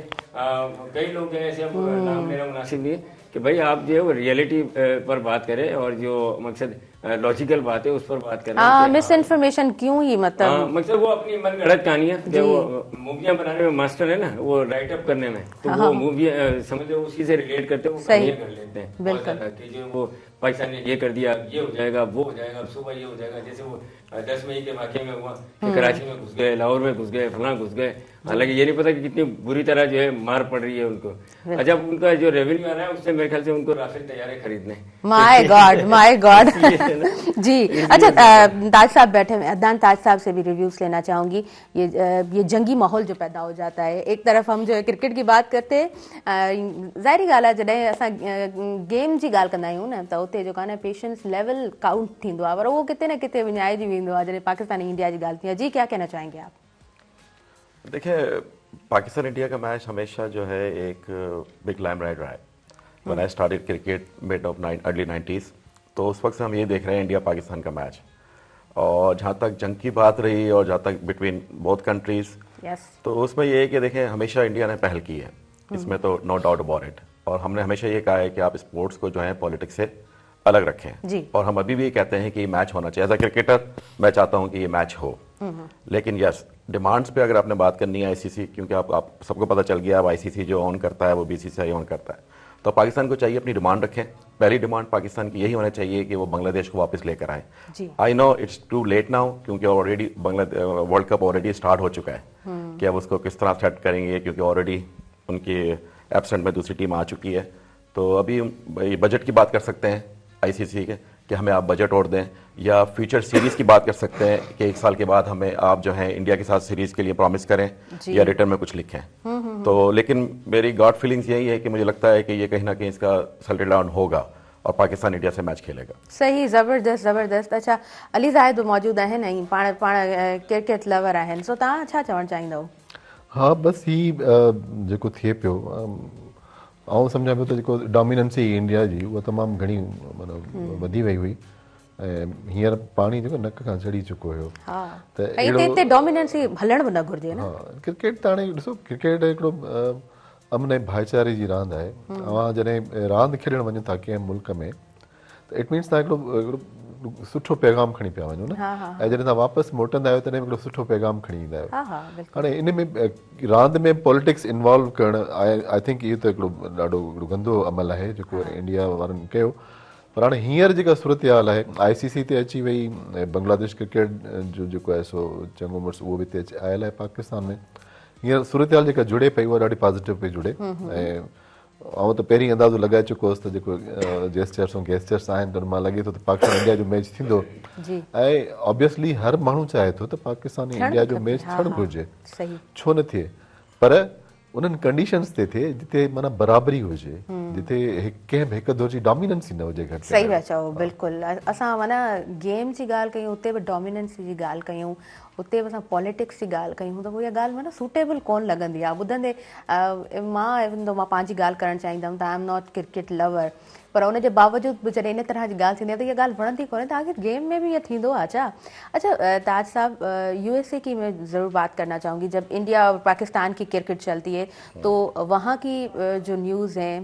कई लोग हैं ऐसे, नाम मेरा मुनासिब नहीं है, कि भाई आप जो है वो रियलिटी पर बात करें और जो मकसद लॉजिकल बात है उस पर बात करें। मिस इन्फॉर्मेशन क्यों ही मतलब मतलब वो अपनी मन गढ़ंत कहानियां जो वो मूवियां बनाने में मास्टर है ना, वो राइट अप करने में, तो वो मूवी समझ लो उसी से रिलेट करते हैं, वो कहानियां कर लेते हैं बहुत ज्यादा कि जो वो पाकिस्तान ने ये कर दिया, ये हो जाएगा, वो हो जाएगा, सुबह ये हो जाएगा। जैसे वो 10 मई के वाकये में हुआ कि कराची में घुस गए, लाहौर में घुस गए, फलां घुस गए, हालांकि ये नहीं पता कि कितनी बुरी तरह जो है मार पड़ रही है उनको। अच्छा, उनका जो रेवेन्यू आ रहा है उससे मेरे ख्याल से उनको राफेल तैयारे खरीदने। माय गॉड जी। अच्छा, ताज साहब बैठे हैं, अदनान ताज साहब से भी रिव्यूज लेना चाहूंगी। ये जंगी माहौल जो पैदा हो जाता है, एक तरफ हम जो है क्रिकेट की बात करते ज़ाहिरी ॻाल्हि आहे जॾहिं असां गेम जी ॻाल्हि कंदा आहियूं न त उते जेको आहे न पेशेंस लेवल काउंट थींदो आहे, पर उहो किथे न किथे विञाइजी वेंदो आहे जॾहिं पाकिस्तान ऐं इंडिया जी ॻाल्हि थी आहे। जी, क्या कहना चाहेंगे आप? देखिए, पाकिस्तान इंडिया का मैच हमेशा जो है एक बिग लाइमलाइट रहा है। When I started cricket mid of early 90s, तो उस वक्त से हम ये देख रहे हैं इंडिया पाकिस्तान का मैच। और जहाँ तक जंग की बात रही और जहाँ तक बिटवीन बोथ कंट्रीज, तो उसमें ये है कि देखें हमेशा इंडिया ने पहल की है, इसमें तो नो डाउट अबाउट इट। और हमने हमेशा ये कहा है कि आप स्पोर्ट्स को जो है पॉलिटिक्स से अलग रखें, और हम अभी भी कहते हैं कि ये मैच होना चाहिए। एज अ क्रिकेटर मैं चाहता हूँ कि ये मैच हो, लेकिन यस डिमांड्स पे अगर आपने बात करनी है आईसीसी, क्योंकि आप सबको पता चल गया अब आईसीसी जो ऑन करता है वो बीसीसीआई ऑन करता है, तो पाकिस्तान को चाहिए अपनी डिमांड रखें। पहली डिमांड पाकिस्तान की यही होना चाहिए कि वो बांग्लादेश को वापस लेकर आए। I know it's too late now, क्योंकि already world cup already start हो चुका है कि अब उसको किस तरह सेट करेंगे, क्योंकि ऑलरेडी उनकी एब्सेंट में दूसरी टीम आ चुकी है। तो अभी बजट की बात कर सकते हैं आईसीसी के कि हमें आप बजट और दें, या फ्यूचर सीरीज की बात कर सकते हैं कि 1 साल के बाद हमें आप जो है इंडिया के साथ सीरीज के लिए प्रॉमिस करें या रिटर्न में कुछ लिखें। तो लेकिन मेरी गॉड फीलिंग्स यही है कि मुझे लगता है कि ये कहीं ना कहीं इसका सेटल डाउन होगा और पाकिस्तान इंडिया से मैच खेलेगा। सही, ज़बरदस्त ज़बरदस्त। अच्छा, अली ज़ाहिद मौजूद आहिनि ऐं पाण क्रिकेट लवर आहिनि, सो तव्हां छा चवणु चाहींदव? हाँ, बसि ही जेको थिए पियो, आउं सम्झां पियो त जेको डोमिनेंसी इंडिया जी उहा तमामु घणी माना वधी वई हुई ऐं हींअर पाणी जेको नक खां चढ़ी चुको हुयो। त हिते डोमिनेंसी हलण बि न घुरिजे न। हाँ, क्रिकेट त हाणे ॾिसो, क्रिकेट हिकिड़ो अमन ऐं भाईचारे जी रांदि आहे। तव्हां जॾहिं रांदि खेॾणु वञो था कंहिं मुल्क में, त इट मीन्स तव्हां हिकिड़ो सुठो पैगाम खणी पिया वञो न, ऐं जॾहिं तव्हां वापसि मोटंदा आहियो तॾहिं हिकिड़ो सुठो पैगाम खणी ईंदा आहियो। हाणे इन में रांदि में पॉलिटिक्स इन्वॉल्व करणु आई थिंक इहो त हिकिड़ो ॾाढो गंदो अमल आहे जेको इंडिया वारनि कयो। पर हाणे हींअर जेका सूरत हाल आहे, ICC ते अची वई, बांग्लादेश क्रिकेट जो जेको आहे सो चङो मुड़ुसु उहो बि हिते आयल आहे पाकिस्तान में। हींअर सूरत हाल जेका जुड़े पई उहा ॾाढी पॉज़िटिव पई जुड़े। ऐं आउं त पहिरीं अंदाज़ो लॻाए चुको हुउसि त जेको जेस्चर्स ऐं गेस्चर्स आहिनि त मां लॻे थो त पाकिस्तान इंडिया जो मैच थींदो, ऐं ऑब्वियसली हर माण्हू चाहे थो त पाकिस्तान ऐं इंडिया जो मैच थियणु घुरिजे, छो न थिए, पर उन्हनि कंडीशन्स ते थिए जिते माना बराबरी हुजे, जिते कंहिं बि हिकु दौर जी डोमिनेंसी न हुजे घटि। सही पिया चओ, बिल्कुलु। असां माना गेम जी ॻाल्हि कयूं, उते बि डोमिनेंसी जी ॻाल्हि कयूं, उते बि असां पॉलिटिक्स जी ॻाल्हि कयूं, त उहा ॻाल्हि माना सूटेबल कोन लॻंदी आहे ॿुधंदे। मां पंहिंजी ॻाल्हि करणु चाहींदमि त I am not cricket lover, पर उनजे बावजूदि बि जॾहिं इन तरह जी ॻाल्हि थींदी आहे त इहा ॻाल्हि वणंदी कोन्हे त आख़िर गेम में भी ये थींदो आहे छा। अच्छा ताज साहब, USA की मैं ज़रूर बात करना चाहूँगी। जब इंडिया और पाकिस्तान की क्रिकेट चलती है तो वहाँ की जो न्यूज़ हैं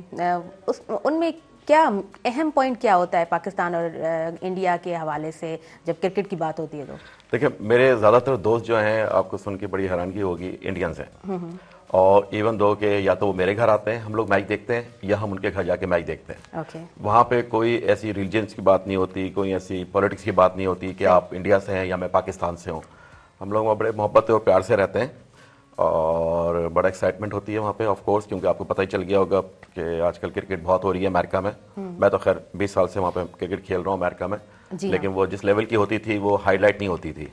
उनमें क्या अहम पॉइंट क्या होता है पाकिस्तान और इंडिया के हवाले से जब क्रिकेट की बात होती है? तो देखिए, मेरे ज़्यादातर दोस्त जो हैं, आपको सुन के बड़ी हैरानगी होगी, इंडियंस हैं। और इवन दो के या तो वो मेरे घर आते हैं, हम लोग मैच देखते हैं, या हम उनके घर जाके मैच देखते हैं। वहाँ पे कोई ऐसी रिलीजन्स की बात नहीं होती, कोई ऐसी पॉलिटिक्स की बात नहीं होती कि आप इंडिया से हैं या मैं पाकिस्तान से हूँ। हम लोग वहाँ बड़े मोहब्बत और प्यार से रहते हैं और बड़ा एक्साइटमेंट होती है वहाँ पे, ऑफ कोर्स, क्योंकि आपको पता ही चल गया होगा कि आजकल क्रिकेट बहुत हो रही है अमेरिका में। मैं तो खैर 20 साल से वहाँ पे क्रिकेट खेल रहा हूँ अमेरिका में, लेकिन वो जिस लेवल की होती थी वो हाईलाइट नहीं होती थी,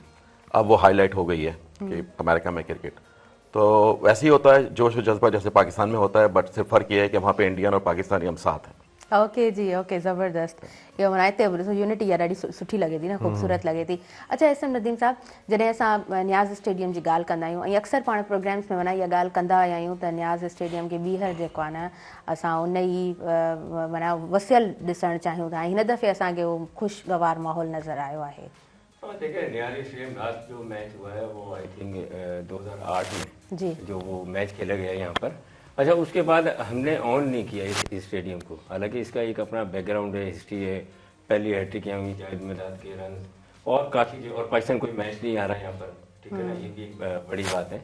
अब वो हाईलाइट हो गई है कि अमेरिका में क्रिकेट। तो वैसे ही होता है, जोश और जज्बा जैसे पाकिस्तान में होता है, बट सिर्फ फ़र्क ये है कि वहाँ पे इंडियन और पाकिस्तानी हम साथ हैं। ओके जी, ओके, ज़बरदस्त। इहो माना हिते यूनिटी इहा ॾाढी सुठी लॻे थी न, ख़ूबसूरत लॻे थी। अच्छा इसम नदीम साहब, जॾहिं असां न्याज़ स्टेडियम जी ॻाल्हि कंदा आहियूं, ऐं अक्सर पाण प्रोग्राम्स में माना इहा ॻाल्हि कंदा आया आहियूं त न्याज़ स्टेडियम खे ॿीहर जेको आहे न असां उन ई माना वसियल ॾिसणु चाहियूं था, हिन दफ़े असांखे उहो ख़ुशगवार माहौल नज़र आयो आहे। देखिए, न्याज़ स्टेडियम लास्ट जो मैच हुआ है वो आई थिंक 2008 में जी जो वो मैच खेला गया यहाँ पर। अच्छा, उसके बाद हमने ऑन नहीं किया इस स्टेडियम को, हालांकि इसका एक अपना बैकग्राउंड है, हिस्ट्री है। पहली हैट्रिक यहाँ हुई जाहिद मिलाद के रन, और काफ़ी, और पाकिस्तान कोई मैच नहीं आ रहा है यहाँ पर, ठीक है ना, ये भी बड़ी बात है।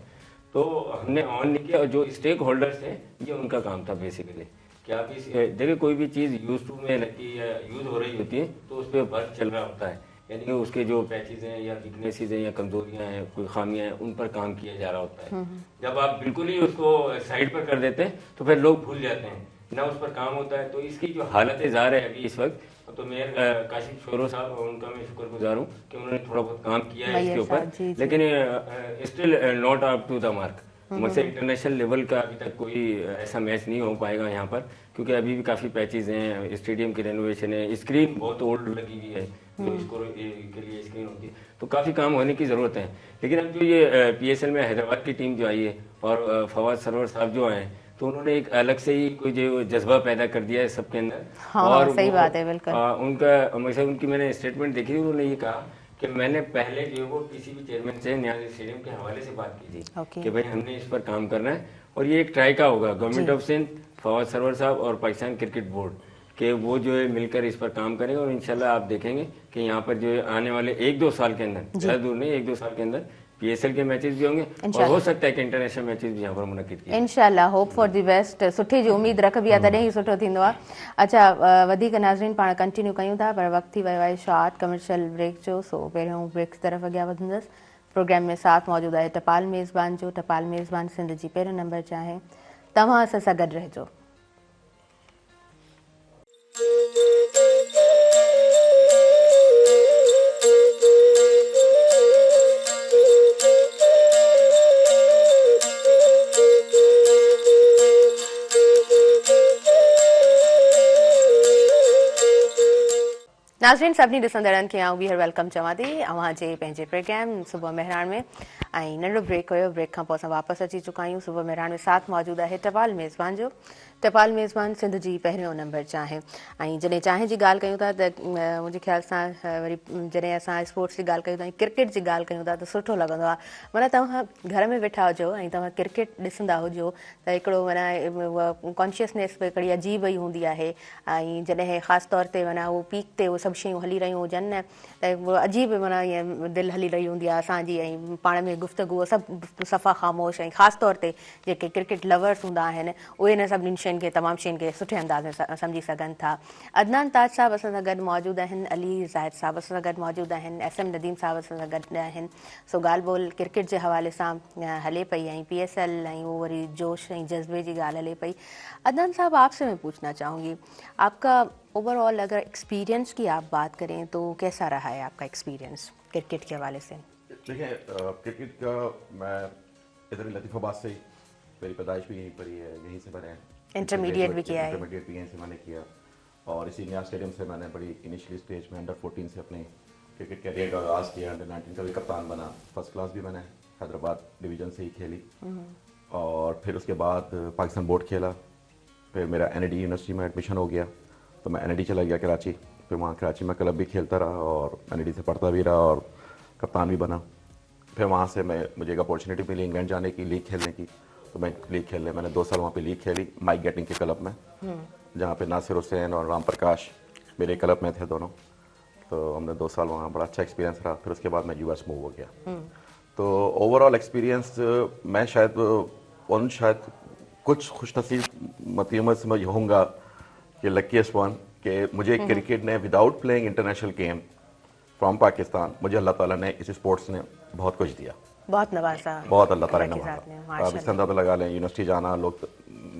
तो हमने ऑन नहीं किया, और जो स्टेक होल्डर्स हैं ये उनका काम था बेसिकली कि आप इस देखिए कोई भी चीज़ यूज टू में लगती है या यूज़ हो रही होती है तो उस पर वर्क चल रहा होता है, यानी कि उसके जो पैचेज हैं या वीकनेसेस हैं या कमजोरियां हैं, कोई खामियां हैं, उन पर काम किया जा रहा होता है। जब आप बिल्कुल ही उसको साइड पर कर देते हैं तो फिर लोग भूल जाते हैं ना, उस पर काम होता है। तो इसकी जो हालत ज़ाहिर है अभी इस वक्त, तो मेयर काशिफ शोरो साहब, उनका मैं शुक्रगुजार हूँ कि उन्होंने थोड़ा बहुत काम किया है इसके ऊपर, लेकिन still not up to the mark. मुझसे इंटरनेशनल लेवल का अभी तक कोई ऐसा मैच नहीं हो पाएगा यहाँ पर, क्योंकि अभी भी काफ़ी पैचेज हैं, स्टेडियम की रेनोवेशन है, स्क्रीन बहुत ओल्ड लगी हुई है जो इसको के लिए स्क्रीन होती है, तो काफ़ी काम होने की ज़रूरत है। लेकिन अब जो ये PSL में हैदराबाद की टीम जो आई है और फवाद सरवर साहब जो आए, तो उन्होंने एक अलग से ही कोई जो जज्बा पैदा कर दिया है सबके अंदर। और सही बात है, बिल्कुल। उनकी मैंने स्टेटमेंट देखी थी, उन्होंने ये कहा कि मैंने पहले जो वो PCB चेयरमैन से न्याज़ स्टेडियम के हवाले से बात की थी कि भाई हमने इस पर काम करना है, और ये एक ट्राई का होगा, गवर्नमेंट ऑफ सिंध, फवाद सरवर साहब और पाकिस्तान क्रिकेट बोर्ड के वो जो है मिलकर इस पर काम करेंगे, और इंशाल्लाह आप देखेंगे कि यहाँ पर जो है आने वाले 1-2 साल के अंदर, ज़्यादा दूर नहीं, 1-2 साल के अंदर PSL के मैचेस भी होंगे, और हो सकता है कि इंटरनेशनल मैचेस भी यहाँ पर मुनक़िद किए। इंशाल्लाह, होप फॉर द बेस्ट। सुठी जी उम्मीद रखबी आहे, तॾहिं ई सुठो थींदो आहे। अच्छा, वधीक नाज़रीन पाण कंटिन्यू कयूं था, पर वक़्तु थी वियो आहे शॉर्ट कमर्शियल ब्रेक जो, सो पहिरियों ब्रेक तरफ़ अॻियां वधंदसि। प्रोग्राम में साथ मौजूदु आहे टपाल मेज़बान जो। टपाल मेज़बान सिंध जी पहिरियों नंबर चाहे तव्हां असां सां गॾु रहिजो। नाज़रीन सभिनी ॾिसंदड़नि खे आउं ॿीहर वेलकम चवां थी अव्हां जे पंहिंजे प्रोग्राम सुबुह मेहरान में। ऐं नंढो ब्रेक हुयो, ब्रेक खां पोइ असां वापसि अची चुका आहियूं। सुबुह मेहरान में साथ मौजूदु आहे टपाल मेज़बान जो। टपाल मेज़बान सिंध जी पहिरियों नंबर चांहि। ऐं जॾहिं चांहि जी ॻाल्हि कयूं था त मुंहिंजे ख़्याल सां वरी जॾहिं असां स्पोर्ट्स जी ॻाल्हि कयूं था, क्रिकेट जी ॻाल्हि कयूं था त सुठो लॻंदो आहे। माना तव्हां घर में वेठा हुजो ऐं तव्हां क्रिकेट ॾिसंदा हुजो त हिकिड़ो माना उहा कॉन्शियसनेस बि हिकिड़ी अजीब ई हूंदी आहे। ऐं जॾहिं ख़ासि तौर ते माना उहो पीक ते उहे सभु शयूं हली रहियूं हुजनि न त उहो अजीब माना ईअं दिलि हली रही हूंदी आहे असांजी। ऐं पाण में गुफ़्तगू सभु सफ़ा ख़ामोश। ऐं ख़ासि तौर ते जेके क्रिकेट लवर्स हूंदा आहिनि उहे इन सभिनीनि शयुनि खे तमामु शयुनि खे सुठे अंदाज़ में सम्झी सघनि था। अदनान ताज साहब असां सां गॾु मौजूदु आहिनि, अली ज़ाहिद साहब असां सां गॾु मौजूदु आहिनि, SM नदीम साहब असां सां गॾु आहिनि। सो ॻाल्हि ॿोल क्रिकेट जे हवाले सां हले पई ऐं PSL ऐं वो वरी जोश ऐं जज्बे जी ॻाल्हि हले पई। अदनान साहब आपसे मैं पूछना चाहूँगी, आपका ओवरऑल अगर एक्सपीरियंस की आप बात करें तो कैसा रहा है आपका एक्सपीरियंस क्रिकेट के हवाले से? देखिए क्रिकेट का मैं इधर लतीफ़ाबाद से मेरी पैदाइश भी यहीं पर ही है, यहीं से मैंने इंटरमीडिएट भी किया है। इंटरमीडिएट भी यहीं से मैंने किया और इसी नया स्टेडियम से मैंने बड़ी इनिशियली स्टेज में अंडर 14 से अपने क्रिकेट कैरियर का आगाज़ किया। अंडर 19 का भी कप्तान बना। फर्स्ट क्लास भी मैंने हैदराबाद डिवीज़न से ही खेली और फिर उसके बाद पाकिस्तान बोर्ड खेला। फिर मेरा NID यूनिवर्सिटी में एडमिशन हो गया तो मैं NID चला गया कराची। फिर वहाँ कराची में क्लब भी खेलता रहा और NID से पढ़ता भी रहा और कप्तान भी बना। फिर वहाँ से मुझे एक अपॉर्चुनिटी मिली इंग्लैंड जाने की, लीग खेलने की। तो मैं लीग खेलने मैंने 2 साल वहाँ पे लीग खेली माइक गेटिंग के क्लब में, जहाँ पे नासिर हुसैन और राम प्रकाश मेरे क्लब में थे दोनों। तो हमने 2 साल वहाँ बड़ा अच्छा एक्सपीरियंस रहा। फिर उसके बाद मैं US मूव हो गया। तो ओवरऑल एक्सपीरियंस मैं शायद कुछ खुशनसीब से मैं होऊंगा कि लकीस्ट वन कि मुझे क्रिकेट ने without playing international game from Pakistan मुझे अल्लाह ताला ने इस स्पोर्ट्स ने बहुत कुछ दिया, बहुत नवाजा, बहुत अल्लाह ताला ने नवाजा। अब इस अंदाज़ा लगा लें यूनिवर्सिटी जाना लोग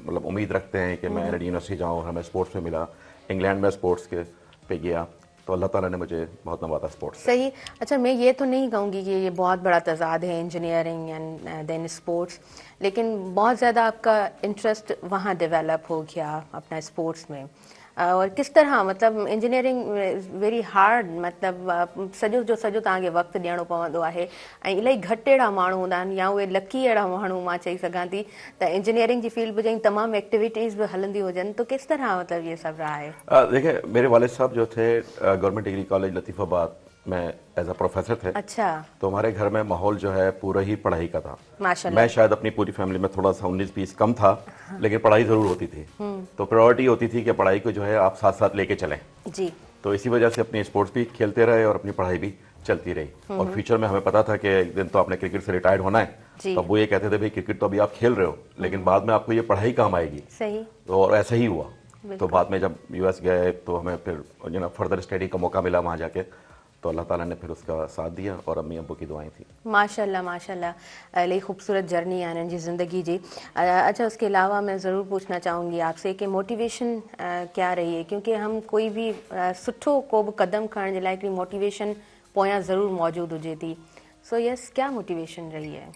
मतलब उम्मीद रखते हैं कि मैं यूनिवर्सिटी जाऊँ, हमें स्पोर्ट्स में मिला। इंग्लैंड में स्पोर्ट्स के पे गया तो अल्लाह ताला ने मुझे बहुत नवाजा स्पोर्ट्स। सही। अच्छा मैं ये तो नहीं कहूँगी कि ये बहुत बड़ा तजाद है इंजीनियरिंग एंड देन स्पोर्ट्स, लेकिन बहुत ज़्यादा आपका इंटरेस्ट वहाँ डेवलप हो गया अपना स्पोर्ट्स में। और किस तरह मतलब इंजीनियरिंग वेरी हार्ड, मतलब सॼो जो सॼो तव्हांखे वक़्तु ॾियणो पवंदो आहे ऐं इलाही घटि अहिड़ा माण्हू हूंदा आहिनि या उहे लकी अहिड़ा माण्हू मां चई सघां थी त इंजीनियरिंग जी फील्ड में तमामु एक्टिविटीज़ बि हलंदी हुजनि। तो किस तरह मतलब ये सब रहा है? देखिए मेरे वालिद साहब जो थे गवर्नमेंट डिग्री कॉलेज लतीफ़ाबाद में एज अ प्रोफेसर थे। अच्छा। तो हमारे घर में माहौल जो है पूरा ही पढ़ाई का था। माशाल्लाह। मैं शायद अपनी पूरी फैमिली में थोड़ा सा 19-20 कम था, लेकिन पढ़ाई जरूर होती थी। तो प्रायोरिटी होती थी कि पढ़ाई को जो है आप साथ साथ लेके चलें जी। तो इसी वजह से अपनी स्पोर्ट्स भी खेलते रहे और अपनी पढ़ाई भी चलती रही। और फ्यूचर में हमें पता था कि एक दिन तो आपने क्रिकेट से रिटायर्ड होना है। तो वो ये कहते थे भाई क्रिकेट तो अभी आप खेल रहे हो लेकिन बाद में आपको ये पढ़ाई काम आएगी। सही। तो और ऐसा ही हुआ। तो बाद में जब US गए तो हमें फिर फर्दर स्टडी का मौका मिला वहाँ जाके, तो अल्लाह ताला ने फिर उसका साथ दिया और अम्मी अब्बू की दुआएं थी। माशाल्लाह माशाल्लाह, इलाही खूबसूरत जर्नी है इन्हनि जी ज़िंदगी जी। अच्छा उसके अलावा मैं ज़रूर पूछना चाहूँगी आपसे कि मोटिवेशन क्या रही है, क्योंकि हम कोई भी सुठो को भी कदम खणण जे लाइ हिकिड़ी मोटिवेशन पोयां ज़रूर मौजूदु हुजे थी। सो यस, क्या मोटिवेशन रही है?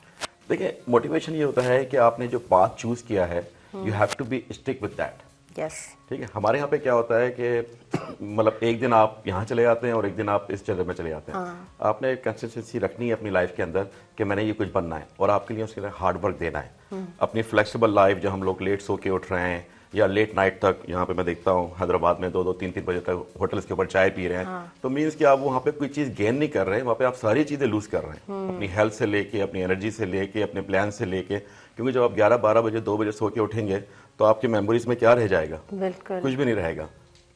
देखिए मोटिवेशन ये होता है कि आपने जो पाथ चूज किया है you have to be stick with that. Yes. ठीक है। हमारे यहाँ पे क्या होता है कि मतलब एक दिन आप यहाँ चले जाते हैं और एक दिन आप इस जगह में चले जाते हैं। आपने कंसिस्टेंसी रखनी है अपनी लाइफ के अंदर कि मैंने ये कुछ बनना है और आपके लिए उसके लिए हार्ड वर्क देना है। अपनी फ्लेक्सिबल लाइफ, जो हम लोग लेट सो के उठ रहे हैं या लेट नाइट तक, यहाँ पे मैं देखता हूँ हैदराबाद में 2-2, 3-3 बजे तक होटल्स के ऊपर चाय पी रहे हैं। तो मीन्स कि आप वहाँ पे कोई चीज़ गेन नहीं कर रहे हैं, वहाँ पे आप सारी चीज़ें लूज कर रहे हैं, अपनी हेल्थ से लेके, अपनी एनर्जी से लेके, अपने प्लान से लेके। क्योंकि जब आप 11-12 बजे 2 बजे सो के उठेंगे तो आपकी मेमोरीज में क्या रह जाएगा? बिल्कुल कुछ भी नहीं रहेगा।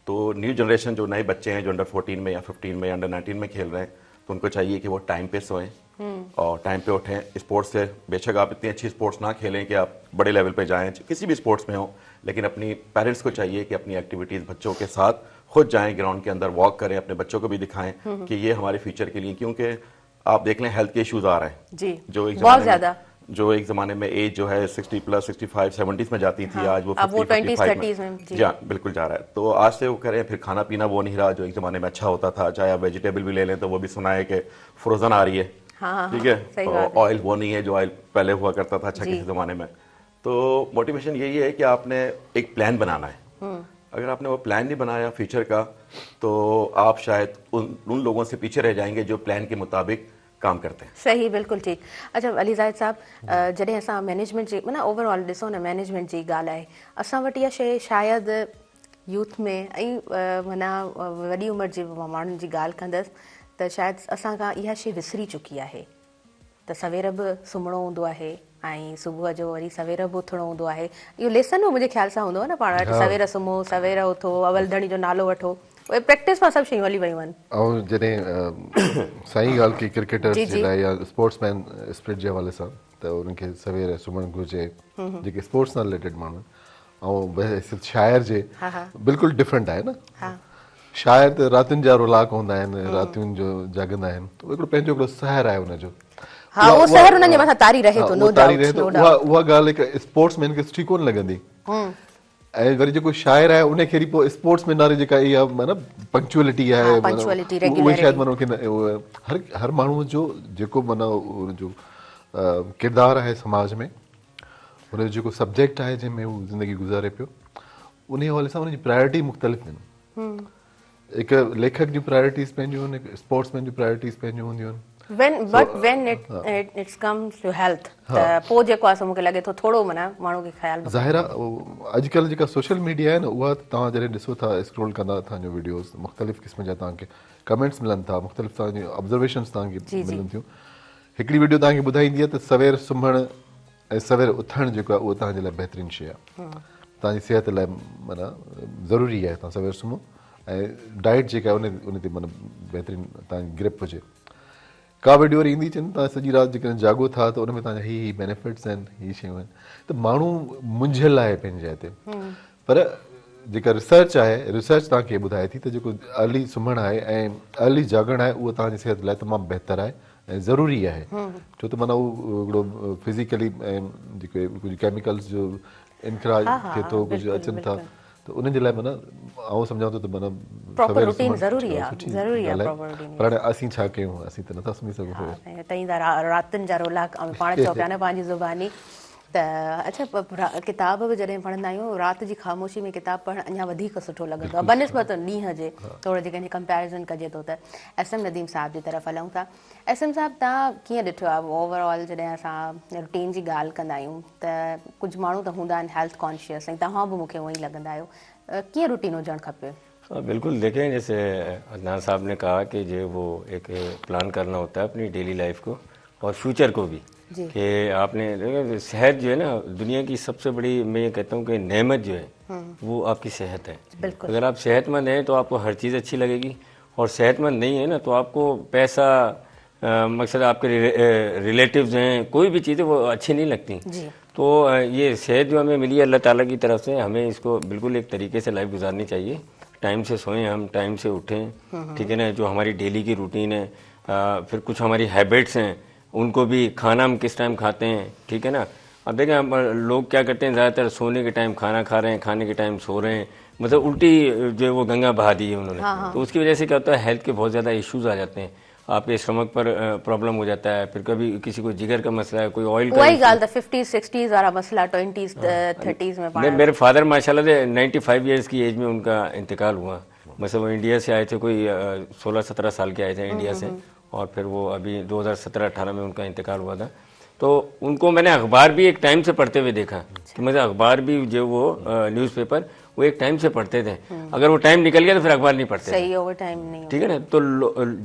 तो न्यू जनरेशन जो नए बच्चे हैं जो अंडर 14 में या 15 में या अंडर 19 में खेल रहे हैं, तो उनको चाहिए कि वो टाइम पे सोएं और टाइम पे उठें। स्पोर्ट्स से बेशक आप इतनी अच्छी स्पोर्ट्स ना खेलें कि आप बड़े लेवल पे जाएं, किसी भी स्पोर्ट्स में हो, लेकिन अपनी पेरेंट्स को चाहिए कि अपनी एक्टिविटीज़ बच्चों के साथ खुद जाएं, ग्राउंड के अंदर वॉक करें, अपने बच्चों को भी दिखाएं कि ये हमारे फ्यूचर के लिए। क्योंकि आप देख लें हेल्थ के इश्यूज आ रहे हैं जी, जो एक बहुत ज़्यादा, जो एक ज़माने में एज जो है 60+, 65, 70s में जाती थी, आज वो 20s, 30s में जा बिल्कुल जा रहा है। तो आज से वो करें, फिर खाना पीना वो नहीं रहा जो एक ज़माने में अच्छा होता था। चाहे आप वेजिटेबल भी ले लें तो वो भी सुना है कि फ्रोजन आ रही है। ठीक है। और ऑयल वो नहीं है जो ऑयल पहले हुआ करता था अच्छा किसी ज़माने में। तो मोटिवेशन यही है कि आपने एक प्लान बनाना है। अगर आपने वो प्लान नहीं बनाया फ्यूचर का तो आप शायद उन लोगों से पीछे रह जाएंगे जो प्लान के मुताबिक काम करते हैं। सही, बिल्कुल ठीक। अच्छा अली ज़ाहिद साहब, जॾहिं असां मैनेजमेंट जी माना ओवरऑल ॾिसो न मैनेजमेंट जी ॻाल्हि आहे, असां वटि इहा शइ शायदि यूथ में ऐं माना वॾी उमिरि जे माण्हुनि जी ॻाल्हि कंदसि त शायदि असां खां इहा शइ विसरी चुकी आहे त सवेर बि सुम्हणो हूंदो आहे ऐं सुबुह जो वरी सवेर बि उथणो हूंदो आहे। इहो लेसन बि मुंहिंजे ख़्याल सां हूंदो आहे न पाण वटि, सवेर सुम्हो, सवेर उथो, अवलधणी जो नालो वठो, उहे प्रैक्टिस मां सभु शयूं हली वियूं आहिनि। ऐं जॾहिं साईं ॻाल्हि कई क्रिकेटर्स जे लाइ या स्पोर्ट्समैन स्पिरिट जे हवाले सां त उनखे सवेर सुम्हणु घुरिजे, जेके स्पोर्ट्स सां रिलेटेड माण्हू ऐं शाइर जे बिल्कुलु डिफरेंट आहे न। शाइर त रातियुनि जा रोलाक हूंदा आहिनि, रातियुनि जो जाॻंदा आहिनि, हिकिड़ो पंहिंजो हिकिड़ो सहर आहे हुनजो। उहो सहर उन्हनि जे मथां तारी रहे थो, नो डाउट। उहा ॻाल्हि हिकु स्पोर्ट्समैन खे सुठी कोन लॻंदी। ऐं वरी जेको शाइर आहे उनखे वरी पोइ स्पोर्ट्स में नारे जेका इहा माना पंक्चुअलिटी आहे, उहे शायदि माना उनखे हर माण्हूअ जो जेको माना उनजो किरदारु आहे समाज में, हुनजो जेको सब्जेक्ट आहे जंहिंमें हू ज़िंदगी गुज़ारे पियो, उन हवाले सां उनजी प्रायोरिटी मुख़्तलिफ़ आहिनि। हिकु लेखक जूं प्रायोरिटीज़ पंहिंजियूं आहिनि, हिकु स्पोर्ट्समैन जूं प्रायोरिटीज़ पंहिंजियूं हूंदियूं आहिनि। when it comes to health त पोइ जेको आहे मूंखे लॻे थो थोरो माना माण्हू खे ख़्यालु ज़ाहिर आहे अॼुकल्ह जेका सोशल मीडिया आहे न, उहा तव्हां जॾहिं ॾिसो था, स्क्रोल कंदा तव्हांजो वीडियोस, मुख़्तलिफ़ क़िस्म जा तव्हांखे कमेंट्स मिलनि था, मुख़्तलिफ़ तव्हांजी ऑब्ज़र्वेशन्स तव्हांखे मिलनि थियूं। हिकिड़ी वीडियो तव्हांखे ॿुधाईंदी आहे त सवेर सुम्हणु ऐं सवेर उथणु जेको आहे उहो तव्हांजे लाइ बहितरीनु शइ आहे, तव्हांजी सिहत लाइ माना ज़रूरी आहे। तव्हां सवेर सुम्हो ऐं डाइट जेका आहे उन ते माना बहितरीनु तव्हांजी ग्रिप हुजे। का वीडियो वरी ईंदी चवनि तव्हां सॼी राति जेकॾहिं जाॻो था त उन में तव्हांजा ही बेनिफिट्स आहिनि, ही शयूं आहिनि, त माण्हू मुंझियल आहे पंहिंजे जाइ ते। पर जेका रिसर्च आहे, रिसर्च तव्हांखे ॿुधाए थी त जेको अर्ली सुम्हणु आहे ऐं अर्ली जाॻणु आहे उहो तव्हांजी सिहत लाइ तमामु बहितरु आहे ऐं ज़रूरी आहे। छो त माना उहो हिकिड़ो फिज़िकली ऐं जेके कुझु केमिकल्स जो इनखराज थिए थो, कुझु अचनि था, त उनजे लाइ माना आउं सम्झां थो त माना प्रॉपर रूटीन ज़रूरी आहे, ज़रूरी आहे प्रॉपर रूटीन। पर असीं छा कयूं, असीं त नथा सुम्ही सघूं। तई रातियुनि जा रोला पाण चओ पिया न पंहिंजी ज़ुबानी त। अच्छा किताब बि जॾहिं पढ़ंदा आहियूं, राति जी ख़ामोशी में किताब पढ़णु अञा वधीक सुठो लॻंदो आहे बनिस्बत ॾींहं जे। थोरो जेकॾहिं कंपैरिज़न कजे थो त एस.एम. नदीम साहिब जी तरफ़ हलूं था। एस.एम. साहिब तव्हां कीअं ॾिठो आहे ओवरऑल, जॾहिं असां रूटीन जी ॻाल्हि कंदा आहियूं त कुझु माण्हू त हूंदा आहिनि हेल्थ कॉन्शियस, ऐं तव्हां बि मूंखे उअं ई लॻंदा आहियो, कीअं रूटीन हुजणु खपे? बिल्कुल, देखें जैसे अदनान साहब ने कहा कि जो वो एक प्लान करना होता है अपनी डेली लाइफ को और फ्यूचर को भी, कि आपने सेहत जो है ना दुनिया की सबसे बड़ी, मैं ये कहता हूँ कि नेमत जो है वो आपकी सेहत है। अगर आप सेहतमंद हैं तो आपको हर चीज़ अच्छी लगेगी, और सेहतमंद नहीं है ना तो आपको पैसा, मकसद आपके रिलेटिव्स हैं, कोई भी चीज़ें वो अच्छी नहीं लगती। तो ये सेहत जो हमें मिली है अल्लाह ताला की तरफ से, हमें इसको बिल्कुल एक तरीके से लाइफ गुजारनी चाहिए। टाइम से सोएं, हम टाइम से उठें, ठीक है ना। जो हमारी डेली की रूटीन है, फिर कुछ हमारी हैबिट्स हैं, उनको भी, खाना हम किस टाइम खाते हैं, ठीक है ना। अब देखें हम लोग क्या करते हैं, ज़्यादातर सोने के टाइम खाना खा रहे हैं, खाने के टाइम सो रहे हैं, मतलब उल्टी जो है वो गंगा बहा दी है उन्होंने। तो उसकी वजह से क्या होता है, हेल्थ के बहुत ज़्यादा इश्यूज आ जाते हैं, आपके स्टमक पर प्रॉब्लम हो जाता है, फिर कभी किसी को जिगर का मसला है, कोई ऑयल का, वही गाल था 50s 60s वाला मसला 20s 30s में नहीं, मेरे फादर माशाल्लाह से 95 ईयर्स की एज में उनका इंतकाल हुआ। मतलब वो इंडिया से आए थे, कोई 16-17 साल के आए थे इंडिया से, और फिर वो अभी 2017-18 में उनका इंतकाल हुआ था। तो उनको मैंने अखबार भी एक टाइम से पढ़ते हुए देखा, कि मतलब अखबार भी जो वो न्यूज़पेपर वो एक टाइम से पढ़ते थे, अगर वो टाइम निकल गया तो फिर अखबार नहीं पढ़ते। सही, ओवर टाइम नहीं, ठीक है ना। तो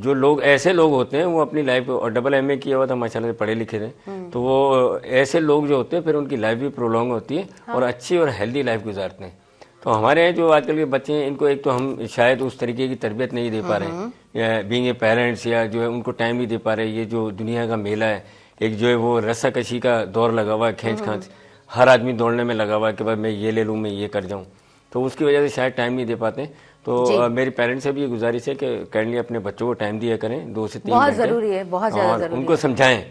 जो लोग ऐसे लोग होते हैं वो अपनी लाइफ, और डबल MA किया हुआ था माशाल्लाह से, पढ़े लिखे थे, तो वो ऐसे लोग जो होते हैं फिर उनकी लाइफ भी प्रोलॉन्ग होती है और अच्छी और हेल्दी लाइफ गुजारते हैं। तो हमारे यहाँ जो आजकल के बच्चे हैं, इनको एक तो हम शायद उस तरीके की तरबियत नहीं दे पा रहे हैं, या बीइंग ए पेरेंट्स, या जो है उनको टाइम नहीं दे पा रहे। ये जो दुनिया का मेला है, एक जो है वो रस्साकशी का दौर लगा हुआ है, खींच खांच, हर आदमी दौड़ने में लगा हुआ है कि भाई मैं ये ले लूँ, मैं ये कर जाऊँ, तो उसकी वजह से शायद टाइम नहीं दे पाते। तो मेरी पेरेंट्स से भी ये गुजारिश है कि काइंडली अपने बच्चों को टाइम दिया करें, 2 से 3 बहुत घंटे, ज़रूरी है, बहुत ज़्यादा और ज़रूरी उनको समझाएं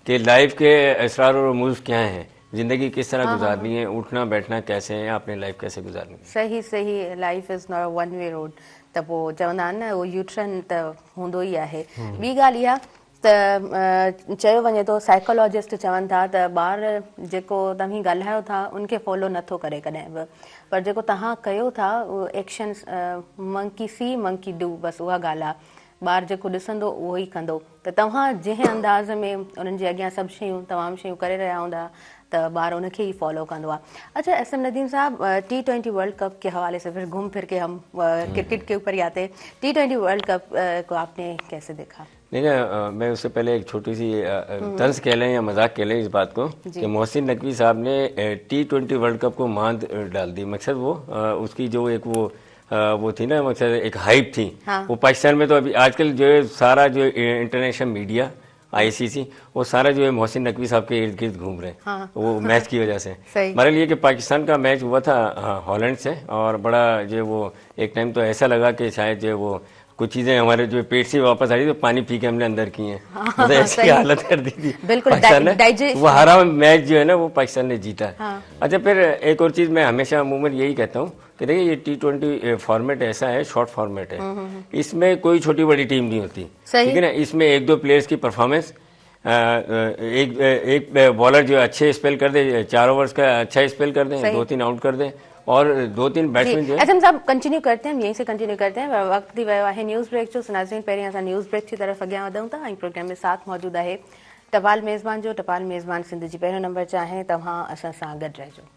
कि लाइफ के असरार और रूल्स क्या हैं, जिंदगी किस तरह गुजारनी है, उठना बैठना कैसे है, अपनी लाइफ कैसे गुजारनी है। सही सही, life is not a one way road, त पोइ चवंदा आहिनि न, उहो यूट्रन त हूंदो ई आहे। ॿी ॻाल्हि इहा त चयो वञे थो साइकोलॉजिस्ट चवनि था त ॿार जेको तव्हीं ॻाल्हायो था उनखे फॉलो नथो करे कॾहिं बि, पर जेको तव्हां कयो था उहो action monkey C monkey do, बसि उहा ॻाल्हि आहे। ॿारु जेको ॾिसंदो उहो ई कंदो, त तव्हां जंहिं अंदाज़ में उन्हनि जे अॻियां सभु शयूं तमामु शयूं करे रहिया हूंदा त ॿार उनखे ई फॉलो कंदो आहे। अच्छा SM नदीम साहब, T20 वर्ल्ड कप के हवाले से फिर घूम फिर के हम क्रिकेट के ऊपर ही आते हैं। T20 वर्ल्ड कप को आपने कैसे देखा? देखिए, मैं उससे पहले एक छोटी सी तंज कह लें या मजाक कह लें इस बात को कि मोहसिन नकवी साहब ने T20 वर्ल्ड कप को मांद डाल दी। मकसद वो उसकी जो एक वो थी ना, मकसद एक हाइप थी। हाँ। वो पाकिस्तान में तो अभी आजकल जो है सारा जो इंटरनेशनल मीडिया ICC वो सारा जो है मोहसिन नकवी साहब के इर्द गिर्द घूम रहे हैं। हाँ। वो मैच की वजह से। बहरहाल ये कि पाकिस्तान का मैच हुआ था हॉलैंड से, और बड़ा जो वो एक टाइम तो ऐसा लगा कि शायद जो वो कुछ चीजें हमारे जो पेट से वापस आ रही तो पानी पी के हमने अंदर की हैं। हाँ, तो ऐसी हालत कर दी थी पाकिस्तान ने। वो हारा मैच जो है ना वो पाकिस्तान ने जीता है। हाँ। अच्छा, फिर एक और चीज मैं हमेशा अमूमन यही कहता हूँ कि देखिए ये T20 फॉर्मेट ऐसा है, शॉर्ट फॉर्मेट है, इसमें कोई छोटी बड़ी टीम नहीं होती, ठीक है ना। इसमें एक दो प्लेयर्स की परफॉर्मेंस, एक बॉलर जो अच्छे स्पेल कर दे, 4 ओवर्स का अच्छा स्पेल कर दे, 2-3 आउट कर दे, और 2-3 बैट्समैन जो है। SM साहब कंटिन्यू करते हैं, हम यहीं से कंटिन्यू करते हैं। वक्त थी वियो आहे न्यूज़ ब्रेक जो। नाज़रीन, पहिरीं असां न्यूज़ ब्रेक की तरफ़ अॻियां वधूं था। ऐं प्रोग्राम में साथ मौजूद आहे टपाल मेज़बान जो। टपाल मेज़बान सिंध जी पहिरियों नंबर चाहे तव्हां असां सां गॾु रहिजो।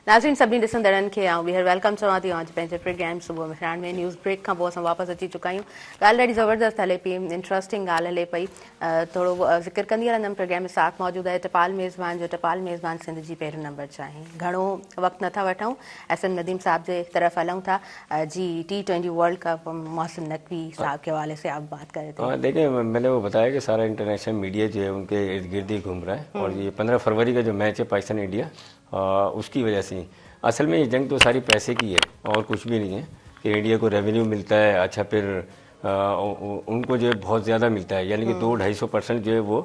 नाज़रीन, सभिनी ॾिसंदड़नि खे आउं ॿीहर वेलकम चवां थी। आज पंहिंजे प्रोग्राम सुबुह मिराण में न्यूज़ ब्रेक खां पोइ असां वापसि अची चुका आहियूं। ॻाल्हि ॾाढी ज़बरदस्त हले पई, इंट्रस्टिंग ॻाल्हि हले पई। थोरो ज़िक्र कंदी हलंदमि। प्रोग्राम में साथ मौजूदु आहे टपाल मेज़बान जो। टपाल मेज़बान सिंध जी पहिरियों नंबर चाहे। घणो वक़्तु नथा वठूं, SM नदीम साहब जे तरफ़ हलूं था। जी T20 world cup, Mohsin Naqvi साहब के हवाले से आप बात कर रहे थे। हाँ, देखिए, मैंने वो बताया कि सारा इंटरनेशनल मीडिया जो है उनके इर्द गिर्द ही घूम रहा है, और ये 15 फरवरी का जो मैच है पाकिस्तान इंडिया, उसकी वजह से असल में ये जंग तो सारी पैसे की है और कुछ भी नहीं है कि इंडिया को रेवेन्यू मिलता है। अच्छा, फिर उनको जो है बहुत ज़्यादा मिलता है, यानी कि 200-250% जो है वो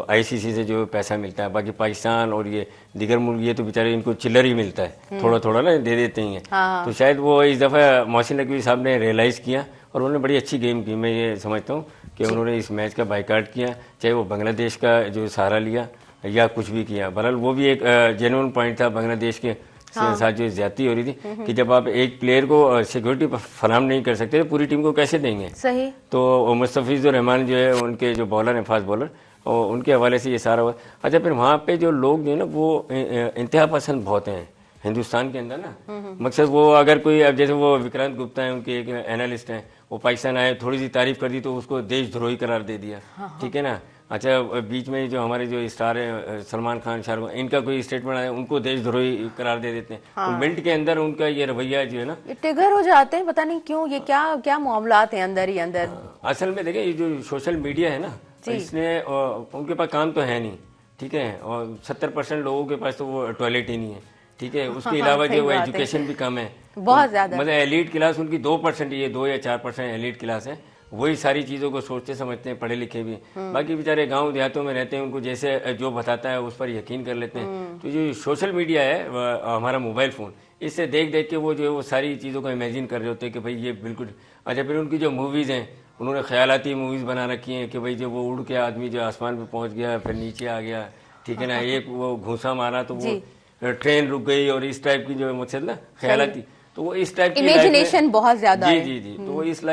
ICC से जो पैसा मिलता है। बाकी पाकिस्तान और ये दीगर मुल्क ये तो बेचारे इनको चिल्लर ही मिलता है, थोड़ा थोड़ा ना दे देते ही हैं। हाँ। तो शायद वो इस दफ़ा मोहसिन नकवी साहब ने रियलाइज़ किया और उन्होंने बड़ी अच्छी गेम की। मैं ये समझता हूँ कि उन्होंने इस मैच का बाइकाट किया, चाहे वो बांग्लादेश का जो सहारा लिया या कुछ भी किया। बहरहाल वो भी एक जेन्युइन पॉइंट था बांग्लादेश के साथ जो ज्यादती हो रही थी कि जब आप एक प्लेयर को सिक्योरिटी फराहम नहीं कर सकते तो पूरी टीम को कैसे देंगे। सही। तो मुस्तफिजुर रहमान जो है उनके जो बॉलर हैं, फास्ट बॉलर, और उनके हवाले से ये सारा हुआ। अच्छा, फिर वहाँ पे जो लोग जो है ना वो इंतहा पसंद बहुत हैं हिंदुस्तान के अंदर ना। मकसद वो अगर कोई, अब जैसे वो विक्रांत गुप्ता है, उनके एक एनालिस्ट हैं, वो पाकिस्तान आए, थोड़ी सी तारीफ कर दी तो उसको देशद्रोही करार दे दिया। ठीक है ना। अच्छा, बीच में जो हमारे जो स्टार है सलमान खान, शाहरुख, इनका कोई स्टेटमेंट आया उनको देशद्रोही करार दे देते हैं। हाँ। तो मिनट के अंदर उनका ये रवैया जो है ना ट्रिगर हो जाते हैं, पता नहीं क्यों, ये क्या क्या मामलात हैं अंदर ही अंदर। असल में देखिए, ये जो सोशल मीडिया है ना, इसने उनके पास काम तो है नहीं, ठीक है, और 70% लोगों के पास तो वो टॉयलेट ही नहीं है, ठीक है। उसके अलावा जो एजुकेशन भी कम है बहुत ज्यादा, मतलब एलीट क्लास उनकी 2%, ये 2 या 4% एलीट क्लास है, वही सारी चीज़ों को सोचते समझते हैं, पढ़े लिखे भी। बाकी बेचारे गांव देहातों में रहते हैं, उनको जैसे जो बताता है उस पर यकीन कर लेते हैं। तो जो सोशल मीडिया है, हमारा मोबाइल फ़ोन, इससे देख देख के वो जो है वो सारी चीज़ों को इमेजिन कर रहे होते हैं कि भाई ये बिल्कुल। अच्छा, फिर उनकी जो मूवीज़ हैं, उन्होंने ख्यालाती मूवीज़ बना रखी हैं कि भाई जो वो उड़ के आदमी जो आसमान पर पहुँच गया, फिर नीचे आ गया, ठीक है ना, एक वो घूसा मारा तो वो ट्रेन रुक गई, और इस टाइप की जो मकसद ना ख्यालाती, तो वो इस टाइप की इमेजिनेशन बहुत ज्यादा है। जी। तो वो इस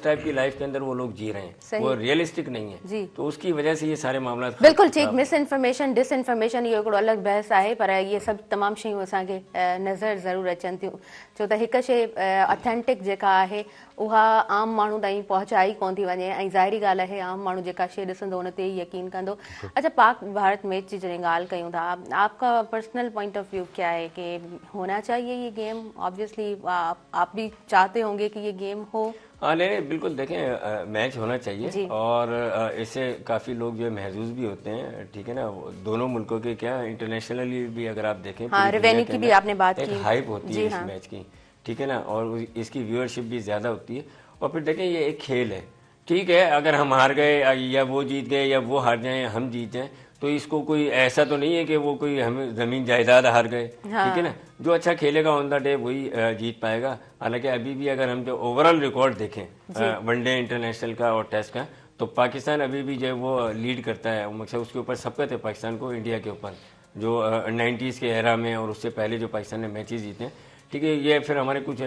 टाइप की लाइफ के अंदर वो लोग जी रहे हैं, वो रियलिस्टिक नहीं है। तो उसकी वजह से ये सारे मामला बिल्कुल ठीक। मिस इन्फॉर्मेशन, डिसइन्फॉर्मेशन, इहो हिकिड़ो अलॻि बहस आहे, पर ये सभु तमामु शयूं असांखे नज़र ज़रूरु अचनि थियूं, छो त हिकु शइ ऑथेंटिक जेका आहे उहा आम माण्हू ताईं पहुचाई कोन थी वञे, ऐं ज़ाहिरी ॻाल्हि आहे आम माण्हू जेका शइ ॾिसंदो उन ते ई यकीन कंदो। अच्छा, पाक भारत मैच जी जॾहिं ॻाल्हि कयूं था, आपका पर्सनल पॉइंट ऑफ व्यू क्या है कि होना चाहिए ये गेम? ऑब्वियसली आप भी चाहते होंगे कि ये गेम हो। हाँ, नहीं, बिल्कुल। देखें, मैच होना चाहिए, और इससे काफ़ी लोग जो है महसूस भी होते हैं, ठीक है ना। दोनों मुल्कों के क्या, इंटरनेशनली भी अगर आप देखें, हाँ, रेवेन्यू की भी आपने बात की, हाइप होती है इस मैच की, ठीक है ना, और इसकी व्यूअरशिप भी ज़्यादा होती है। और फिर देखें ये एक खेल है, ठीक है, अगर हम हार गए या वो जीत गए या वो हार जाएं हम जीत जाएं तो इसको कोई ऐसा तो नहीं है कि वो कोई हमें ज़मीन जायदाद हार गए, ठीक है ना। जो अच्छा खेलेगा ऑन द डे वही जीत पाएगा। हालांकि अभी भी अगर हम जो ओवरऑल रिकॉर्ड देखें वनडे इंटरनेशनल का और टेस्ट का, तो पाकिस्तान अभी भी जो है वो लीड करता है। मतलब उसके ऊपर सबकत है पाकिस्तान को इंडिया के ऊपर, जो 90s के एरा में और उससे पहले जो पाकिस्तान ने मैचेस जीते हैं, ठीक है। ये फिर हमारे कुछ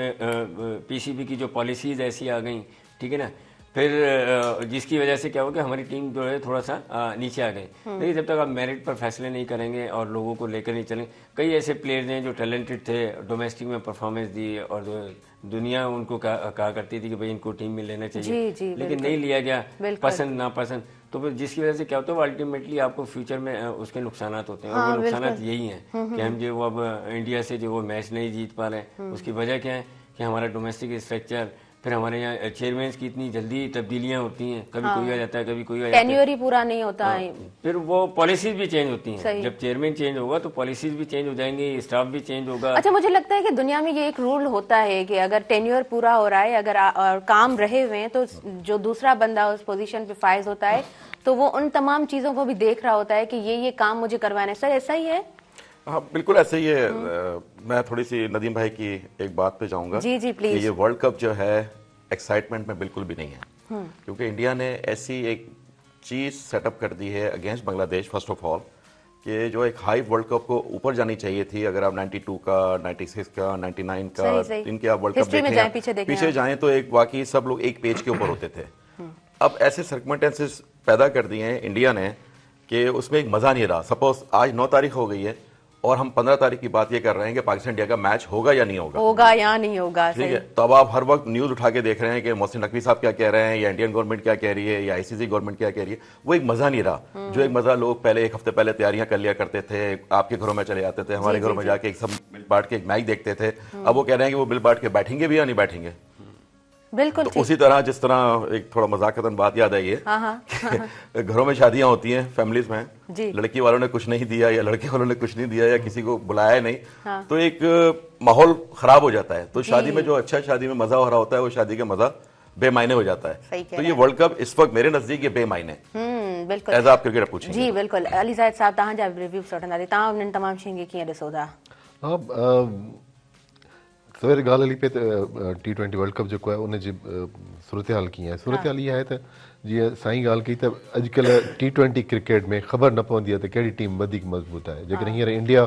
पीसीबी की जो पॉलिसीज़ ऐसी आ गई, ठीक है ना, फिर जिसकी वजह से क्या हो गया हमारी टीम जो है थोड़ा सा नीचे आ गई। लेकिन जब तक आप मेरिट पर फैसले नहीं करेंगे और लोगों को लेकर नहीं चलेंगे, कई ऐसे प्लेयर्स हैं जो टैलेंटेड थे, डोमेस्टिक में परफॉर्मेंस दी और दुनिया उनको कहा करती थी कि भाई इनको टीम में लेना चाहिए, लेकिन नहीं लिया गया, पसंद नापसंद। तो फिर जिसकी वजह से क्या होता है वो अल्टीमेटली आपको फ्यूचर में उसके नुकसानात होते हैं। और वो नुकसानात यही हैं कि हम जो अब इंडिया से जो वो मैच नहीं जीत पा रहे, उसकी वजह क्या है कि हमारा डोमेस्टिक स्ट्रक्चर, फिर हमारे यहाँ चेयरमैन की इतनी जल्दी तब्दीलियां होती हैं, कभी कोई आ जाता है कभी कोई आ जाता है, टेन्योर ही पूरा नहीं होता है। फिर वो पॉलिसीज भी चेंज होती हैं। जब चेयरमैन चेंज होगा तो पॉलिसीज भी चेंज हो जाएंगी, स्टाफ भी चेंज होगा। अच्छा, मुझे लगता है कि दुनिया में ये एक रूल होता है कि अगर टेन्योर पूरा हो रहा है, अगर और काम रहे हुए हैं, तो जो दूसरा बंदा उस पोजीशन पे फाइज होता है तो वो उन तमाम चीजों को भी देख रहा होता है कि ये काम मुझे करवाना है। सर ऐसा ही है? हाँ बिल्कुल ऐसे ही है। मैं थोड़ी सी नदीम भाई की एक बात पे जाऊंगा। जी जी प्लीज। ये वर्ल्ड कप जो है एक्साइटमेंट में बिल्कुल भी नहीं है, क्योंकि इंडिया ने ऐसी एक चीज सेटअप कर दी है against Bangladesh first of all कि जो एक हाई वर्ल्ड कप को ऊपर जानी चाहिए थी। अगर आप 92 का, 96 का, 99 का इनके आप वर्ल्ड कप देखें, पीछे जाएं तो एक वाकई सब लोग एक पेज के ऊपर होते थे। अब ऐसे सर्कमस्टेंसेस पैदा कर दिए हैं इंडिया ने कि उसमें एक मजा नहीं रहा। सपोज आज 9 तारीख हो गई है और हम 15 तारीख की बात ये कर रहे हैं कि पाकिस्तान इंडिया का मैच होगा या नहीं होगा, होगा या नहीं होगा, ठीक है। तो अब आप हर वक्त न्यूज उठा के देख रहे हैं कि मोहसिन नकवी साहब क्या कह रहे हैं, या इंडियन गवर्नमेंट क्या कह रही है, या आईसीसी गवर्नमेंट क्या कह रही है। वो एक मजा नहीं रहा। जो एक मजा लोग पहले एक हफ्ते पहले तैयारियां कर लिया करते थे, आपके घरों में चले जाते थे, हमारे घरों में जाके एक सब मिल बांट के एक मैच देखते थे। अब वो कह रहे हैं कि वो मिल बांट के बैठेंगे भी या नहीं बैठेंगे। बिल्कुल तो उसी तरह जिस तरह एक थोड़ा मजाकतन बात याद आई है, घरों में शादियां होती हैं फैमिलीज में, लड़की वालों ने कुछ नहीं दिया या लड़के वालों ने कुछ नहीं दिया या किसी को बुलाया नहीं, तो एक माहौल खराब हो जाता है। तो शादी में जो अच्छा शादी में मजा हो रहा होता है वो शादी का मजा बेमायने हो जाता है। तो ये वर्ल्ड कप इस वक्त मेरे नजदीक ये बेमायने बिल्कुल एज आप क्रिकेट पूछेंगे। जी बिल्कुल। अली ज़ाहिद साहब तव्हांजा रिव्यू वठंदा तव्हां उन्हनि तमाम शयुनि खे कीअं ॾिसो था? सवेरे ॻाल्हि हली पई त T20 वर्ल्ड कप जेको आहे उनजी सूरत हाल कीअं आहे। सूरत हाल इहा आहे त जीअं साईं ॻाल्हि कई त अॼुकल्ह T20 क्रिकेट में ख़बर न पवंदी आहे त कहिड़ी टीम वधीक मज़बूत आहे। जेकॾहिं हींअर इंडिया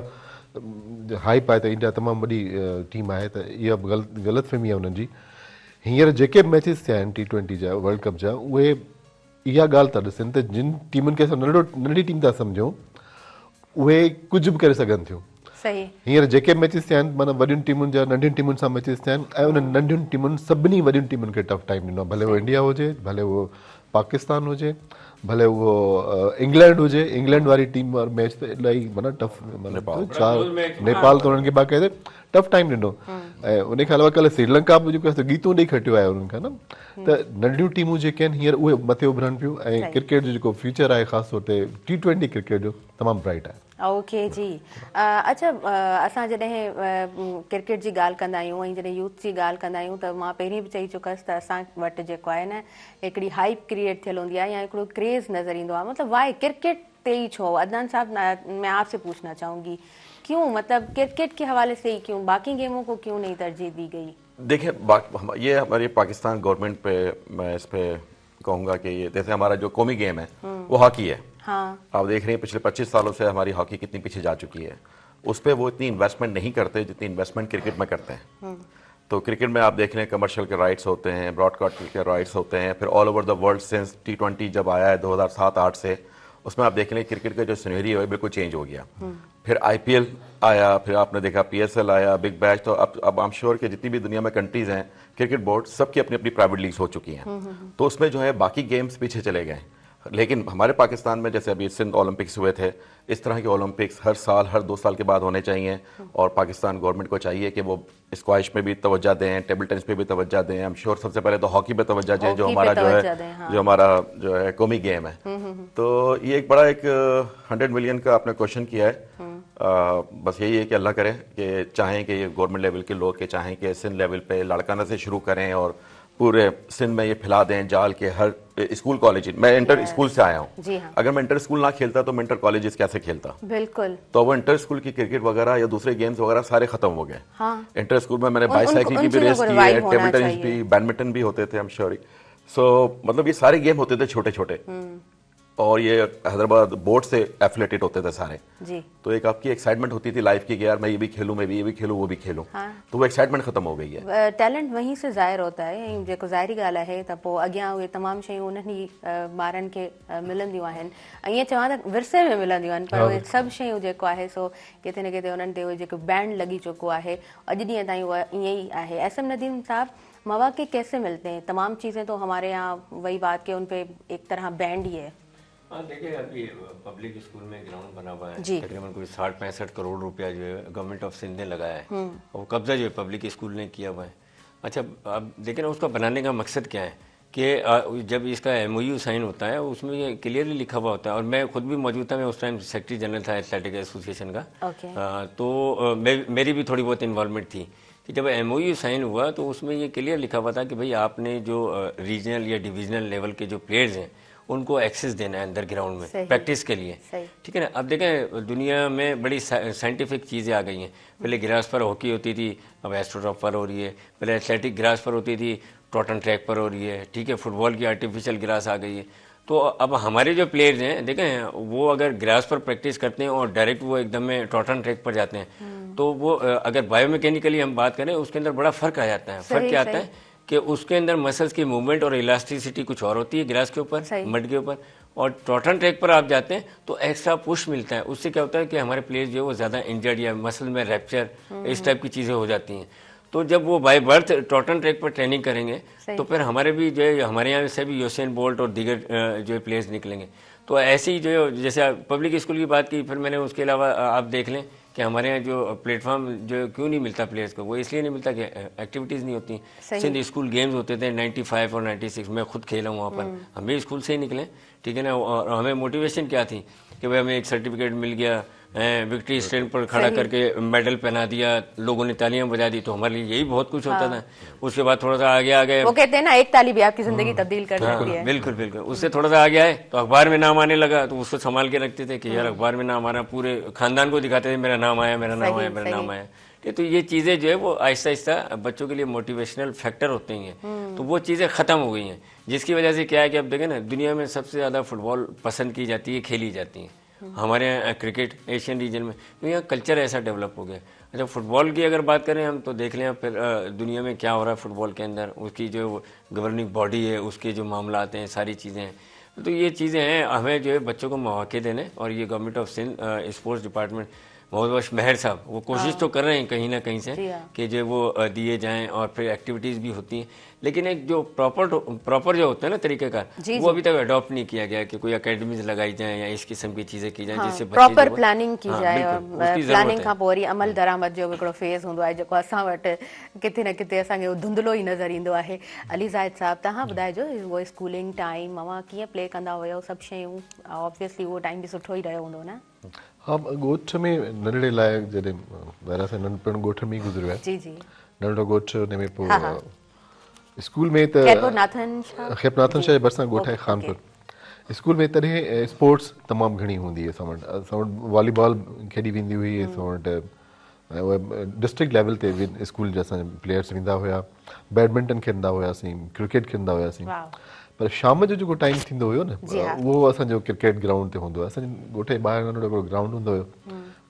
हाइप आहे त इंडिया तमामु वॾी टीम आहे, त इहा ग़लतफ़हमी आहे उन्हनि जी। हींअर जेके मैचिस थिया आहिनि T20 जा वर्ल्ड कप जा, उहे इहा ॻाल्हि था ॾिसनि त जिन टीमुनि खे असां नंढी टीम था सम्झूं उहे कुझु बि करे सघनि थियूं। हींअर जेके मैचिस थिया आहिनि माना वॾियुनि टीमुनि जा नंढियुनि टीमुनि सां मैचिस थिया आहिनि, ऐं उन्हनि नंढियुनि टीमुनि सभिनी वॾियुनि टीमुनि खे टफ टाइम ॾिनो आहे। भले उहो इंडिया हुजे, भले उहो पाकिस्तान हुजे, भले उहो इंग्लैंड हुजे। इंग्लैंड वारी टीम वारो मैच त इलाही माना टफ, नेपाल त उन्हनि खे बाक़ाइदे टफ टाइम ॾिनो। ऐं उन खां अलावा कल्ह श्रीलंका बि जेको आहे गीतूं ॾेई खटियो आहे उन्हनि खां न। त नंढियूं टीमूं जेके आहिनि हींअर उहे मथे उभरनि पियूं, ऐं क्रिकेट जो जेको फ्यूचर आहे ख़ासि तौर ते T20 क्रिकेट जो तमामु ब्राइट आहे। ओके जी। अच्छा, असां जॾहिं क्रिकेट जी ॻाल्हि कंदा आहियूं ऐं जॾहिं यूथ जी ॻाल्हि कंदा आहियूं त मां पहिरीं बि चई चुकसि त असां वटि जेको आहे न हिकिड़ी हाइप क्रिएट थियल हूंदी आहे या हिकिड़ो क्रेज़ नज़र ईंदो आहे। मतिलबु वाई क्रिकेट ते ही छो? अदनान साहब, मैं आपसे पूछना चाहूँगी क्यों, मतलब क्रिकेट के हवाले से ही क्यों, बाकी गेमों को क्यों नहीं तरजीह दी गई? देखिए ये हमारी पाकिस्तान गवर्नमेंट पे मैं इस पे कहूँगा कि ये जैसे हमारा जो कौमी गेम है वो हॉकी है। हाँ। आप देख रहे हैं पिछले 25 सालों से हमारी हॉकी कितनी पीछे जा चुकी है। उस पर वो इतनी इन्वेस्टमेंट नहीं करते जितनी इन्वेस्टमेंट क्रिकेट में करते हैं। तो क्रिकेट में आप देख लें कमर्शियल के राइट्स होते हैं, ब्रॉडकास्ट के राइट्स होते हैं, फिर all over the world since T20 जब आया है 2007-8 से, उसमें आप देख लें क्रिकेट का जो सिनेरियो है बिल्कुल चेंज हो गया। फिर IPL आया, फिर आपने देखा PSL आया, बिग बैश। तो अब आई एम श्योर कि जितनी भी दुनिया में कंट्रीज हैं क्रिकेट बोर्ड सबकी अपनी अपनी प्राइवेट लीग्स हो चुकी हैं। तो उसमें जो है बाकी गेम्स पीछे चले गए। लेकिन हमारे पाकिस्तान में जैसे अभी सिंध ओलंपिक्स हुए थे, इस तरह के ओलंपिक्स हर साल हर 2 साल के बाद होने चाहिए। और पाकिस्तान गवर्नमेंट को चाहिए कि वो स्क्वैश में भी तवज्जो दें, टेबल टेनिस पे भी तवज्जो दें। आई एम श्योर सबसे पहले तो हॉकी पे तवज्जो दें, जो हमारा जो हमारा जो है कौमी गेम है। तो ये एक बड़ा एक 100 मिलियन का आपने क्वेश्चन किया है। बस यही है कि अल्लाह करे कि चाहें कि ये गवर्नमेंट लेवल के लोग के चाहें कि सिंध लेवल पे लाड़काना से शुरू करें और पूरे सिंध में ये फैला दें जाल के हर स्कूल कॉलेज। मैं इंटर स्कूल से आया हूँ, जी हाँ। अगर मैं इंटर स्कूल ना खेलता तो मैं इंटर कॉलेजेस कैसे खेलता? बिल्कुल। तो वो इंटर स्कूल की क्रिकेट वगैरह या दूसरे गेम्स वगैरह सारे खत्म हो गए। हाँ। इंटर स्कूल में मैंने बाइसाइकिल की भी रेस की है, टेबल टेनिस भी, बैडमिंटन भी होते थे, आई एम श्योर। सो मतलब ये सारे गेम होते थे छोटे छोटे, और ये हैदराबाद बोर्ड से एफिलेटेड होते थे सारे जी। तो एक आपकी एक्साइटमेंट होती थी लाइफ की कि यार मैं ये भी खेलूं, मैं भी ये भी खेलूं, वो भी खेलूं। हाँ। तो वो एक्साइटमेंट खत्म हो गई है। टैलेंट वहीं से ज़ाहिर होता है, जेको ज़ाहिरी ॻाल्हि आहे त पोइ अॻियां उहे तमामु शयूं उन्हनि ॿारनि खे मिलंदियूं आहिनि। ईअं चवां त विरसे में मिलंदियूं आहिनि, पर उहे सभु शयूं जेको आहे सो किथे न किथे उन्हनि ते उहे जेको बैंड लॻी चुको आहे, अॼु ॾींहं ताईं उहा ईअं ई आहे। एस एम नदीम साहब, मौके कैसे मिलते हैं? तमाम चीज़ें तो हमारे यहाँ वही बात के उन पे एक तरह बैंड ही है। हाँ देखिए, अभी पब्लिक स्कूल में ग्राउंड बना हुआ है, जी। तकरीबन कोई 60-65 करोड़ रुपया जो है गवर्नमेंट ऑफ सिंध ने लगाया है, और वो कब्जा जो है पब्लिक स्कूल ने किया हुआ है। अच्छा, अब देखिए ना, उसका बनाने का मकसद क्या है कि जब इसका MOU साइन होता है उसमें ये क्लियरली लिखा हुआ होता है, और मैं खुद भी मौजूद था, मैं उस टाइम सेक्रेटरी जनरल था एथलेटिक एसोसिएशन का। तो मेरी भी थोड़ी बहुत इन्वॉल्वमेंट थी कि जब MOU साइन हुआ तो उसमें ये क्लियर लिखा हुआ था कि भाई आपने जो रीजनल या डिविजनल लेवल के जो प्लेयर्स हैं उनको एक्सेस देना है अंदर ग्राउंड में प्रैक्टिस के लिए, ठीक है ना। अब देखें, दुनिया में बड़ी साइंटिफिक चीज़ें आ गई हैं। पहले ग्रास पर हॉकी होती थी, अब एस्ट्रोटॉप पर हो रही है। पहले एथलेटिक ग्रास पर होती थी, ट्रॉटन ट्रैक पर हो रही है, ठीक है। फुटबॉल की आर्टिफिशियल ग्रास आ गई है। तो अब हमारे जो प्लेयर्स हैं, देखें, वो अगर ग्रास पर प्रैक्टिस करते हैं और डायरेक्ट वो एकदम में ट्रॉटन ट्रैक पर जाते हैं, तो वो अगर बायोमैकेनिकली हम बात करें उसके अंदर बड़ा फ़र्क आ जाता है। फ़र्क क्या आता है कि उसके अंदर मसल्स की मूवमेंट और इलास्टिसिटी कुछ और होती है ग्रास के ऊपर, मड के ऊपर, और ट्रॉटन ट्रैक पर आप जाते हैं तो एक्स्ट्रा पुश मिलता है। उससे क्या होता है कि हमारे प्लेयर्स जो है वो ज़्यादा इंजर्ड या मसल में रैप्चर इस टाइप की चीज़ें हो जाती हैं। तो जब वो बाय बर्थ ट्रॉटन ट्रैक पर ट्रेनिंग करेंगे तो फिर हमारे भी जो है, हमारे यहाँ से भी यूसेन बोल्ट और दीगर जो प्लेयर्स निकलेंगे। तो ऐसे ही जो जैसे पब्लिक स्कूल की बात की, फिर मैंने उसके अलावा आप देख लें कि हमारे यहाँ जो प्लेटफॉर्म जो क्यों नहीं मिलता प्लेयर्स को, वो इसलिए नहीं मिलता कि एक्टिविटीज़ नहीं होती। सिंध स्कूल गेम्स होते थे 95 और 96, मैं खुद खेला हूँ वहाँ पर, हम भी स्कूल से ही निकले, ठीक है ना। और हमें मोटिवेशन क्या थी कि भाई हमें एक सर्टिफिकेट मिल गया, विक्ट्री स्टैंड पर खड़ा करके मेडल पहना दिया, लोगों ने तालियां बजा दी, तो हमारे लिए यही बहुत कुछ होता था। उसके बाद थोड़ा सा आगे आ गए, वो कहते हैं ना एक ताली भी आपकी जिंदगी तब्दील कर देती है। बिल्कुल बिल्कुल। उससे थोड़ा सा आगे आए तो अखबार में नाम आने लगा, तो उसको संभाल के रखते थे कि यार अखबार में नाम आ रहा, पूरे खानदान को दिखाते थे मेरा नाम आया, मेरा नाम आया, मेरा नाम आया। तो ये चीज़ें जो है वो आहिस्ता आहिस्ता बच्चों के लिए मोटिवेशनल फैक्टर होते हैं, तो वो चीज़ें ख़त्म हो गई हैं, जिसकी वजह से क्या है कि अब देखें ना, दुनिया में सबसे ज़्यादा फुटबॉल पसंद की जाती है, खेली जाती है। हमारे यहाँ क्रिकेट एशियन रीजन में, तो यहाँ कल्चर ऐसा डेवलप हो गया। अच्छा, फुटबॉल की अगर बात करें हम, तो देख लें फिर दुनिया में क्या हो रहा है फुटबॉल के अंदर, उसकी जो गवर्निंग बॉडी है, उसके जो मामला आते हैं, सारी चीज़ें हैं। तो ये चीज़ें हैं, हमें जो है बच्चों को मौके देने, और ये government of Sindh sports department Mohammad Mahar sahab वो कोशिश तो कर रहे हैं कहीं ना कहीं से कि जो वो दिए जाएं, और फिर एक्टिविटीज़ भी होती हैं, लेकिन एक जो प्रॉपर जो होता है ना तरीक़ेकार, वो अभी तक अडॉप्ट नहीं किया गया कि कोई अकेडमीज लगाई जाए या इस किस्म की चीज़ें की जाए, जिससे प्रॉपर प्लानिंग की जाए। और प्लानिंग खां पोइ वरी अमल दरामद जो हिकिड़ो फेज़ हूंदो आहे, जेको असां वटि किथे न किथे असांखे धुंधलो ई नज़र ईंदो आहे। अली ज़ाहिद साहब, तव्हां ॿुधाइजो उहो स्कूलिंग टाइम अवां कीअं प्ले कंदा हुयो, सभु शयूं, ऑब्वियसली उहो टाइम बि सुठो ई रहियो हूंदो न? हाँ, ॻोठ में नंढड़े लाइ जॾहिं ॿाहिरां सां नंढपण ॻोठ में ई गुज़रियो आहे। जी जी। नंढड़ो ॻोठ, हुन में पोइ स्कूल में त खैबनाथन शाह जे भरिसां ॻोठ आहे खानपुर। स्कूल में तॾहिं स्पोर्ट्स तमामु घणी हूंदी हुई। असां वटि वॉलीबॉल खेॾी वेंदी हुई, असां वटि डिस्ट्रिक्ट लेवल ते स्कूल जा असांजा प्लेयर्स वेंदा हुआ, बैडमिंटन खेॾंदा हुआसीं, क्रिकेट खेॾंदा हुआसीं। पर शाम जो जेको टाइम थींदो हुयो न, उहो असांजो क्रिकेट ग्राउंड ते हूंदो आहे। असांजे ॻोठ जे ॿाहिरि नंढो हिकिड़ो ग्राउंड हूंदो हुयो,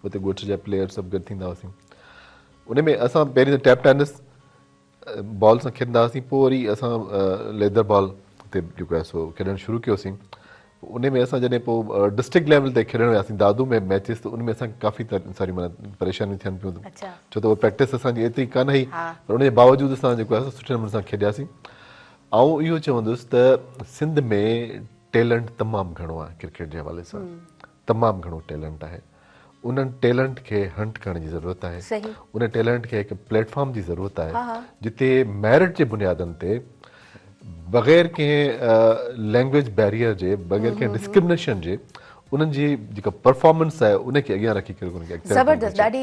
हुते ॻोठ जा प्लेयर सभु गॾु थींदा हुआसीं। उन में असां पहिरीं त टैप टेनिस बॉल सां खेॾंदा हुआसीं, पोइ वरी असां लेदर बॉल ते जेको आहे सो खेॾणु शुरू कयोसीं। उन में असां जॾहिं पोइ डिस्ट्रिक्ट लेवल ते खेॾणु वियासीं दादू में मैचिस, त उन में असांखे काफ़ी सारी माना परेशानियूं थियनि पियूं, छो त उहा प्रैक्टिस असांजी एतिरी कान हुई, पर उनजे बावजूदि असां जेको आहे सुठे नमूने सां खेॾियासीं। ऐं इहो चवंदुसि त सिंध में टैलेंट तमामु घणो आहे क्रिकेट जे हवाले सां, तमामु घणो टैलेंट आहे। उन्हनि टैलेंट खे हंट करण जी ज़रूरत आहे, उन टैलेंट खे हिकु प्लेटफॉर्म जी ज़रूरत आहे, जिते मेरिट जे बुनियादनि ते बग़ैर कंहिं लैंग्वेज बैरियर जे, बग़ैर कंहिं डिस्क्रिमिनेशन जे, उन्हनि जी जेका परफॉर्मेंस आहे उनखे अॻियां रखी करे उनखे excel करणु ज़बरदस्त, घुरिजे। ॾाढी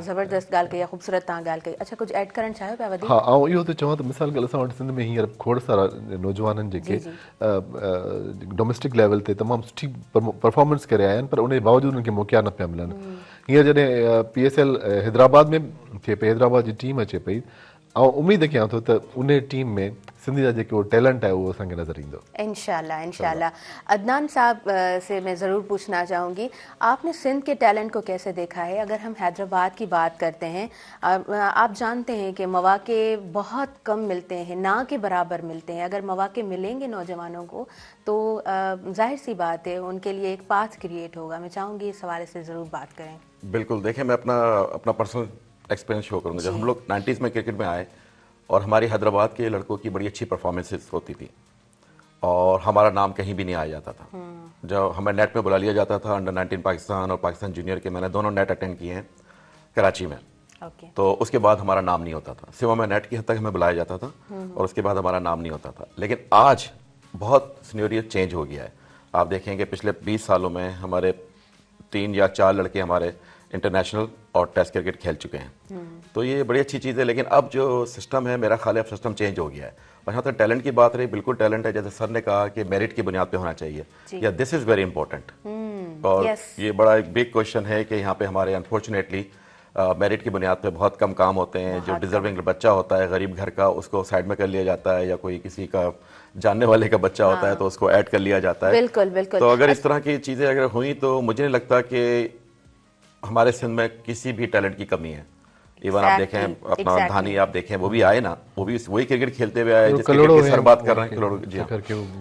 ज़बरदस्त ॻाल्हि कई आहे, ख़ूबसूरत तव्हां ॻाल्हि कई। अच्छा, कुझु ऐड करणु चाहियो पिया वधीक? हा, ऐं इहो त चवां त मिसाल के असां वटि सिंध में हींअर खोड़ सारा नौजवाननि जेके डोमेस्टिक लेवल ते तमामु सुठी परफॉर्मेंस करे आया आहिनि, पर उन जे बावजूदि उन्हनि खे मौक़ा न पिया मिलनि। हींअर जॾहिं PSL हैदराबाद में थिए पई, हैदराबाद जी टीम अचे पई, ऐं उमेदु कयां थो त उन टीम में सिंधी जा जेको टैलेंट है वो असांखे नज़र ईंदो। इंशाल्लाह। अदनान साहब से मैं ज़रूर पूछना चाहूँगी, आपने सिंध के टैलेंट को कैसे देखा है? अगर हम हैदराबाद की बात करते हैं, आप जानते हैं कि मौक़े बहुत कम मिलते हैं, ना के बराबर मिलते हैं। अगर मौक़े मिलेंगे नौजवानों को तो जाहिर सी बात है उनके लिए एक पाथ क्रिएट होगा। मैं चाहूँगी इस हवाले से ज़रूर बात करें। बिल्कुल, देखिए मैं अपना पर्सनल एक्सपीरियंस शो करूँगा। जब हम लोग 90s में क्रिकेट में आए और हमारी हैदराबाद के लड़कों की बड़ी अच्छी परफॉर्मेंसेस होती थी और हमारा नाम कहीं भी नहीं आया जाता था। जब हमें नेट में बुला लिया जाता था, अंडर 19 पाकिस्तान और पाकिस्तान जूनियर के मैंने दोनों नेट अटेंड किए हैं कराची में। तो उसके बाद हमारा नाम नहीं होता था, सिवा में नेट की हद तक हमें बुलाया जाता था और उसके बाद हमारा नाम नहीं होता था। लेकिन आज बहुत सिनेरियो चेंज हो गया है। आप देखेंगे पिछले 20 सालों में हमारे 3 या 4 लड़के हमारे इंटरनेशनल और टेस्ट क्रिकेट खेल चुके हैं। तो ये बड़ी अच्छी चीज़ है। लेकिन अब जो सिस्टम है, मेरा ख्याल है अब सिस्टम चेंज हो गया है। और यहाँ तक टैलेंट की बात रही, बिल्कुल टैलेंट है। जैसे सर ने कहा कि मेरिट की बुनियाद पे होना चाहिए, या दिस इज़ वेरी इंपॉर्टेंट। और ये बड़ा एक बिग क्वेश्चन है कि यहाँ पे हमारे अनफॉर्चुनेटली मेरिट की बुनियाद पे बहुत कम काम होते हैं। जो डिजर्विंग बच्चा होता है गरीब घर का, उसको साइड में कर लिया जाता है, या कोई किसी का जानने वाले का बच्चा होता है तो उसको ऐड कर लिया जाता है। बिल्कुल। तो अगर इस तरह की चीज़ें अगर हुई तो मुझे नहीं लगता कि हमारे सिंध में किसी भी टैलेंट की कमी है। इवन आप देखें अपना धानी, आप देखें वो भी आए ना, वो भी वही क्रिकेट खेलते हुए आए जिस क्रिकेट की सर बात कर रहे हैं, करोड़ों जी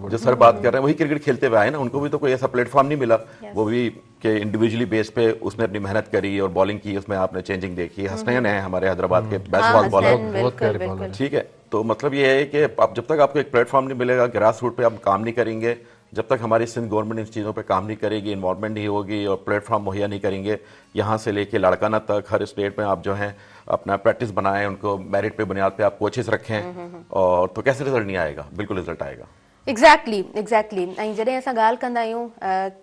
जो सर बात कर रहे हैं वही क्रिकेट खेलते हुए आए ना। उनको भी तो कोई ऐसा प्लेटफॉर्म नहीं मिला। वो भी कि इंडिविजुअली बेस पे उसने अपनी मेहनत करी और बॉलिंग की, उसमें आपने चेंजिंग देखी। हसनैन है हमारे हैदराबाद के बेस्ट बॉलर, ठीक है। तो मतलब ये है कि आप जब तक आपको एक प्लेटफॉर्म नहीं मिलेगा, ग्रास रूट पे आप काम नहीं करेंगे, जब तक हमारी सिंध गवर्नमेंट इन चीज़ों पे काम नहीं करेगी, इन्वॉल्वमेंट नहीं होगी और प्लेटफॉर्म मुहैया नहीं करेंगे, यहाँ से लेके लाड़काना तक हर स्टेट में आप जो हैं अपना प्रैक्टिस बनाएं, उनको मेरिट पे बुनियाद पे आप कोचेस रखें, और तो कैसे रिजल्ट नहीं आएगा? बिल्कुल रिजल्ट आएगा। एग्जैक्टली। ऐं जॾहिं असां ॻाल्हि कंदा आहियूं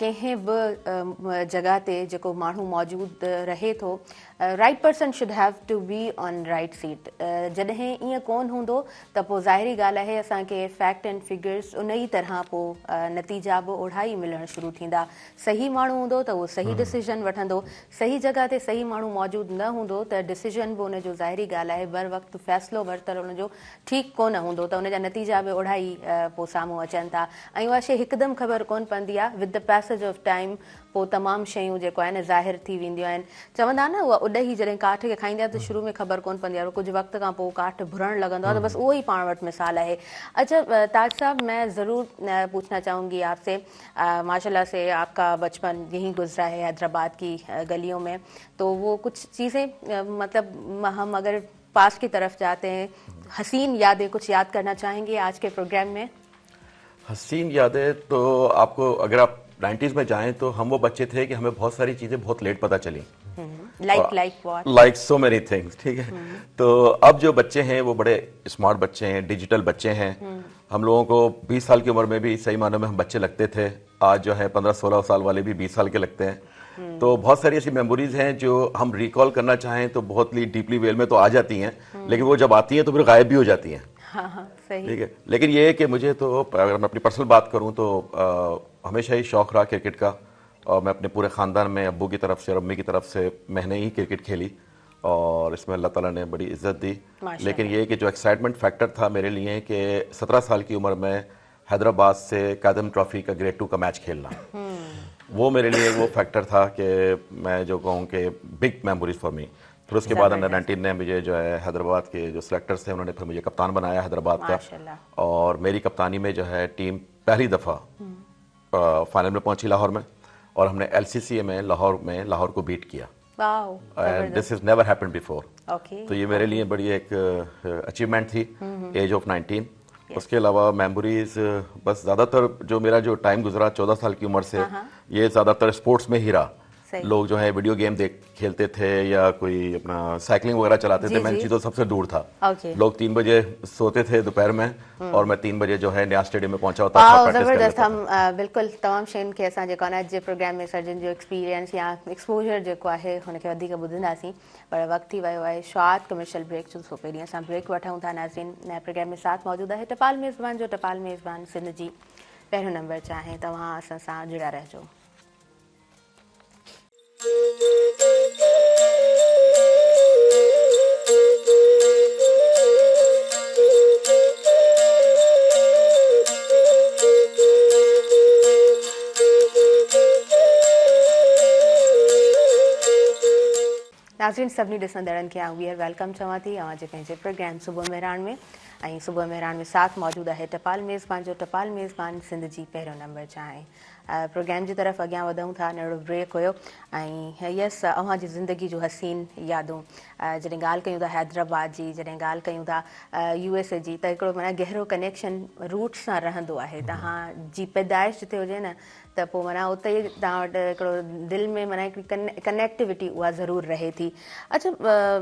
कंहिं बि जॻह ते जेको माण्हू मौजूदु रहे थो, right person should have to be on right seat. जॾहिं ईअं कोन हूंदो त पोइ ज़ाहिरी ॻाल्हि आहे असांखे फैक्ट एंड फिगर्स उन ई तरह पोइ नतीजा बि ओढ़ा ई मिलणु शुरू थींदा। सही माण्हू हूंदो त उहो सही डिसीजन वठंदो, सही जॻह ते सही माण्हू मौजूदु न हूंदो त डिसीजन बि उनजो ज़ाहिरी ॻाल्हि आहे बर वक़्तु फ़ैसिलो वरितलु उनजो ठीकु कोन हूंदो, त उनजा नतीजा बि ओढ़ा ई पोइ साम्हूं अचनि था। ऐं उहा शइ हिकदमि ख़बर कोन पवंदी आहे। With the passage of time पोइ तमामु शयूं जेको आहे न ज़ाहिर थी वेंदियूं आहिनि। चवंदा न उहा उॾही जॾहिं काठ खे खाईंदी आहे त शुरू में ख़बर कोन पवंदी आहे, कुझु वक़्त खां पोइ काठ भुरणु लॻंदो आहे। त बसि उहो ई पाण वटि मिसाल आहे। अच्छा ताज साहब, मैं ज़रूर पूछना चाहूँगी आपसे, माशाल्लाह से आपका बचपन यहीं गुजरा है हैदराबाद की गलियों में, तो वो कुछ चीज़ें मतलब हम अगर पास की तरफ जाते हैं, हसीन यादें कुछ याद करना चाहेंगे आज के प्रोग्राम में? हसीन यादें तो आपको, अगर आप 90s में जाएं तो हम वो बच्चे थे कि हमें बहुत सारी चीज़ें बहुत लेट पता चली। लाइक सो मेनी थिंग्स, ठीक है। तो अब जो बच्चे हैं वो बड़े स्मार्ट बच्चे हैं, डिजिटल बच्चे हैं। हम लोगों को 20 साल की उम्र में भी सही मानों में हम बच्चे लगते थे। आज जो है 15-16 साल वाले भी 20 साल के लगते हैं। तो बहुत सारी ऐसी मेमोरीज हैं जो हम रिकॉल करना चाहें तो बहुत ही डीपली वेल में तो आ जाती हैं, लेकिन वो जब आती हैं तो फिर गायब भी हो जाती हैं। ठीक है। लेकिन ये है कि मुझे तो, अगर मैं अपनी पर्सनल बात करूं तो हमेशा ही शौक रहा क्रिकेट का, और मैं अपने पूरे ख़ानदान में अब्बू की तरफ से और अम्मी की तरफ से मैंने ही क्रिकेट खेली और इसमें अल्लाह ताला ने बड़ी इज्जत दी। लेकिन ये कि जो एक्साइटमेंट फैक्टर था मेरे लिए कि 17 साल की उम्र में हैदराबाद से कादम ट्रॉफी का ग्रेड 2 का मैच खेलना, वो मेरे लिए वो फैक्टर था कि मैं जो कहूँ कि बिग मेमोरीज फॉर मी। फिर उसके बाद अंडर 19 ने मुझे जो है हैदराबाद के जो सिलेक्टर्स थे उन्होंने फिर मुझे कप्तान बनाया हैदराबाद का, और मेरी कप्तानी में जो है टीम पहली दफ़ा फाइनल में पहुंची लाहौर में, और हमने LCCA में लाहौर को बीट किया। And this is never happened before. तो ये मेरे लिए बड़ी एक अचीवमेंट थी एज ऑफ 19। उसके अलावा मेमोरीज बस ज़्यादातर जो मेरा जो टाइम गुजरा 14 साल की उम्र से, ये ज़्यादातर स्पोर्ट्स में ही रहा। लोग जो है वीडियो गेम खेलते थे या कोई अपना साइकिलिंग वगैरह चलाते थे, मैं इन चीज़ों सबसे दूर था। लोग 3 बजे सोते थे दोपहर में और मैं 3 बजे जो है नया स्टेडियम में पहुंचा होता था। ज़बरदस्त। हम बिल्कुल तमामु शयुनि खे असां जेको आहे जे प्रोग्राम में सर्जन जो एक्सपीरियंस या एक्सपोजर जेको आहे हुनखे वधीक ॿुधंदासीं, पर वक़्तु थी वियो आहे शॉर्ट कमर्शियल ब्रेक जो। सो पहिरीं असां ब्रेक वठूं था। नाज़रीन, नए प्रोग्राम में साथ मौजूद आहे टपाल मेज़बान जो। टपाल मेज़बान सिंध जी पहिरियों नंबर चाहे तव्हां असां सां जुड़िया रहिजो। नाज़रीन, सभिनी ॾिसंदड़नि खे आउं वीयर वेलकम चवां थी अवां जे पंहिंजे प्रोग्राम सुबुह मेहरान में। ऐं सुबुह मेहरान में साथ मौजूद आहे टपाल मेज़बान जो। टपाल मेज़बान सिंध जी पहिरियों नंबर चाहे प्रोग्राम जी तरफ़ अॻियां वधूं था। नंढो ब्रेक हुयो ऐं यस अवां जी ज़िंदगी जो हसीन यादूं जॾहिं ॻाल्हि कयूं था हैदराबाद जी, जॾहिं ॻाल्हि कयूं था USA जी, त हिकिड़ो माना गहरो कनेक्शन रूट सां रहंदो आहे। तव्हां जी पैदाइश जिते हुजे न त पोइ माना उते ई तव्हां वटि हिकिड़ो दिलि में माना हिकिड़ी कनेक्टिविटी उहा ज़रूरु रहे थी। अच्छा,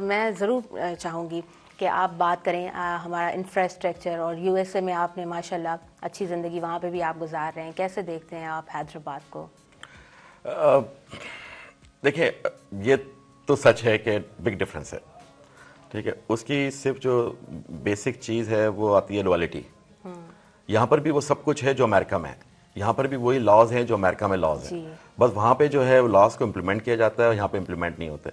मैं ज़रूर चाहूँगी कि आप बात करें हमारा इंफ्रास्ट्रक्चर और USA में आपने माशाल्लाह अच्छी ज़िंदगी वहाँ पे भी आप गुजार रहे हैं, कैसे देखते हैं आप हैदराबाद को? देखिए, ये तो सच है कि बिग डिफरेंस है, ठीक है। उसकी सिर्फ जो बेसिक चीज़ है वो आती है लॉयल्टी। यहाँ पर भी वो सब कुछ है जो अमेरिका में है, यहाँ पर भी वही लॉज हैं जो अमेरिका में लॉज हैं, बस वहाँ पे जो है लॉज को इम्प्लीमेंट किया जाता है और यहाँ पे इम्प्लीमेंट नहीं होते,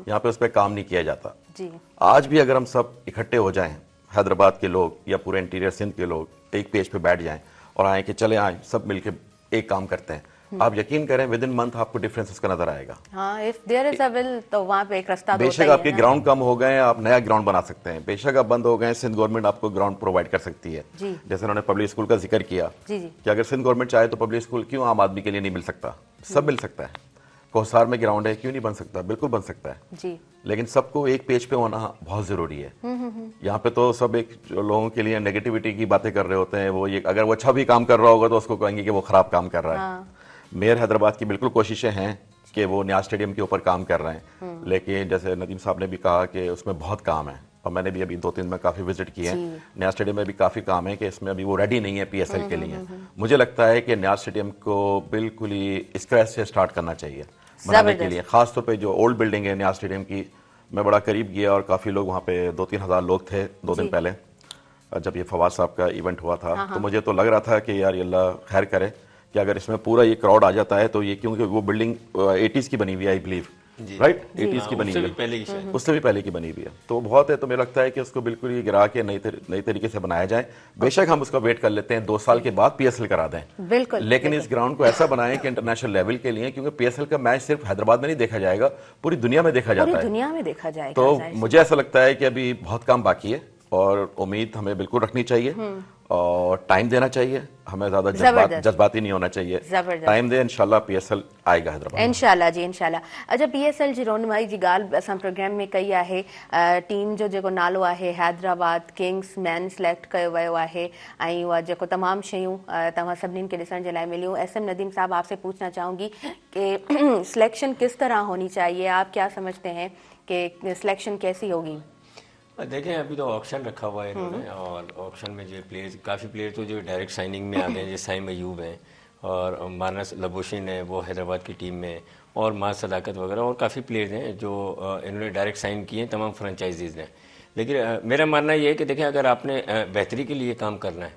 यहाँ पे उस पर काम नहीं किया जाता जी। आज भी अगर हम सब इकट्ठे हो जाएं, हैदराबाद के लोग या पूरे इंटीरियर सिंध के लोग एक पेज पे बैठ जाएं और आए कि चले आए सब मिलके एक काम करते हैं, आप यकीन करें विद इन मंथ आपको डिफरेंस उसका नजर आएगा। हाँ, if there is a will तो वहाँ पे एक रास्ता बेशक आपके ग्राउंड कम हो गए, आप नया ग्राउंड बना सकते हैं, बेशक आप बंद हो गए, सिंध गवर्नमेंट आपको ग्राउंड प्रोवाइड कर सकती है। जैसे उन्होंने पब्लिक स्कूल का जिक्र किया कि अगर सिंध गवर्नमेंट चाहे तो पब्लिक स्कूल क्यों आम आदमी के लिए नहीं मिल सकता, सब मिल सकता है। कोहसार में ग्राउंड है, क्यों नहीं बन सकता, बिल्कुल बन सकता है जी। लेकिन सबको एक पेज पे होना बहुत जरूरी है। यहाँ पे तो सब एक लोगों के लिए नेगेटिविटी की बातें कर रहे होते हैं, वो ये अगर वो अच्छा भी काम कर रहा होगा तो उसको कहेंगे कि वो खराब काम कर रहा है। मेयर हैदराबाद की बिल्कुल कोशिशें हैं कि वो नया स्टेडियम के ऊपर काम कर रहे हैं, लेकिन जैसे नदीम साहब ने भी कहा कि उसमें बहुत काम है और मैंने भी अभी 2-3 में काफ़ी विजिट किए हैं। नया स्टेडियम में भी काफ़ी काम है कि इसमें अभी वो रेडी नहीं है PSL के लिए। मुझे लगता है कि नया स्टेडियम को बिल्कुल ही स्क्रैच से स्टार्ट करना चाहिए बनाने के लिए, खासतौर पर जो ओल्ड बिल्डिंग है नया स्टेडियम की। मैं बड़ा करीब गया और काफ़ी लोग वहाँ पे 2-3 हज़ार लोग थे 2 दिन पहले जब ये फवाद साहब का इवेंट हुआ था। तो मुझे तो लग रहा था कि यार अल्लाह खैर करे कि अगर इसमें पूरा ये क्राउड आ जाता है तो ये, क्योंकि वो बिल्डिंग 80s की बनी हुई है आई बिलीव, राइट 80s की बनी हुई है, उससे भी पहले की बनी हुई है, तो बहुत है। तो मुझे लगता है कि उसको बिल्कुल ही गिरा के नई तरीके से बनाया जाए। बेशक हम उसका वेट कर लेते हैं 2 साल के बाद PSL करा दें, बिल्कुल, लेकिन इस ग्राउंड को ऐसा बनाएं कि इंटरनेशनल लेवल के लिए, क्योंकि PSL का मैच सिर्फ हैदराबाद में नहीं देखा जाएगा, पूरी दुनिया में देखा जाता है, दुनिया में देखा जाएगा। तो मुझे ऐसा लगता है कि अभी बहुत काम बाकी है और उम्मीद हमें बिल्कुल रखनी चाहिए और टाइम देना चाहिए, हमें ज्यादा जज्बाती नहीं होना चाहिए, टाइम दे, इंशाल्लाह PSL आएगा हैदराबाद, इंशाल्लाह जी, इंशाल्लाह। अच्छा, PSL जी रोनमाई जी ॻाल्हि असां प्रोग्राम में कई आहे। टीम जो जेको नालो आहे हैदराबाद किंग्स मैन सिलेक्ट कयो वियो आहे ऐं उहा जेको तमामु शयूं तव्हां सभिनीनि खे ॾिसण जे लाइ मिलियूं। SM नदीम साहब, आपसे पूछना चाहूँगी कि सिलेक्शन किस तरह होनी चाहिए, आप क्या समझते हैं कि सिलेक्शन कैसी होगी? देखें, अभी तो ऑक्शन रखा हुआ है इन्होंने और ऑक्शन में जो प्लेयर्स, काफ़ी प्लेयर तो जो डायरेक्ट साइनिंग में आ गए हैं, जैसे साइम अयूब हैं और मानस लबोशिन है, वो हैदराबाद की टीम में, और माँ सदाकत वगैरह और काफ़ी प्लेयर्स हैं जो इन्होंने डायरेक्ट साइन किए हैं, तमाम फ्रेंचाइजीज़ ने। लेकिन मेरा मानना ये है कि देखें, अगर आपने बेहतरी के लिए काम करना है,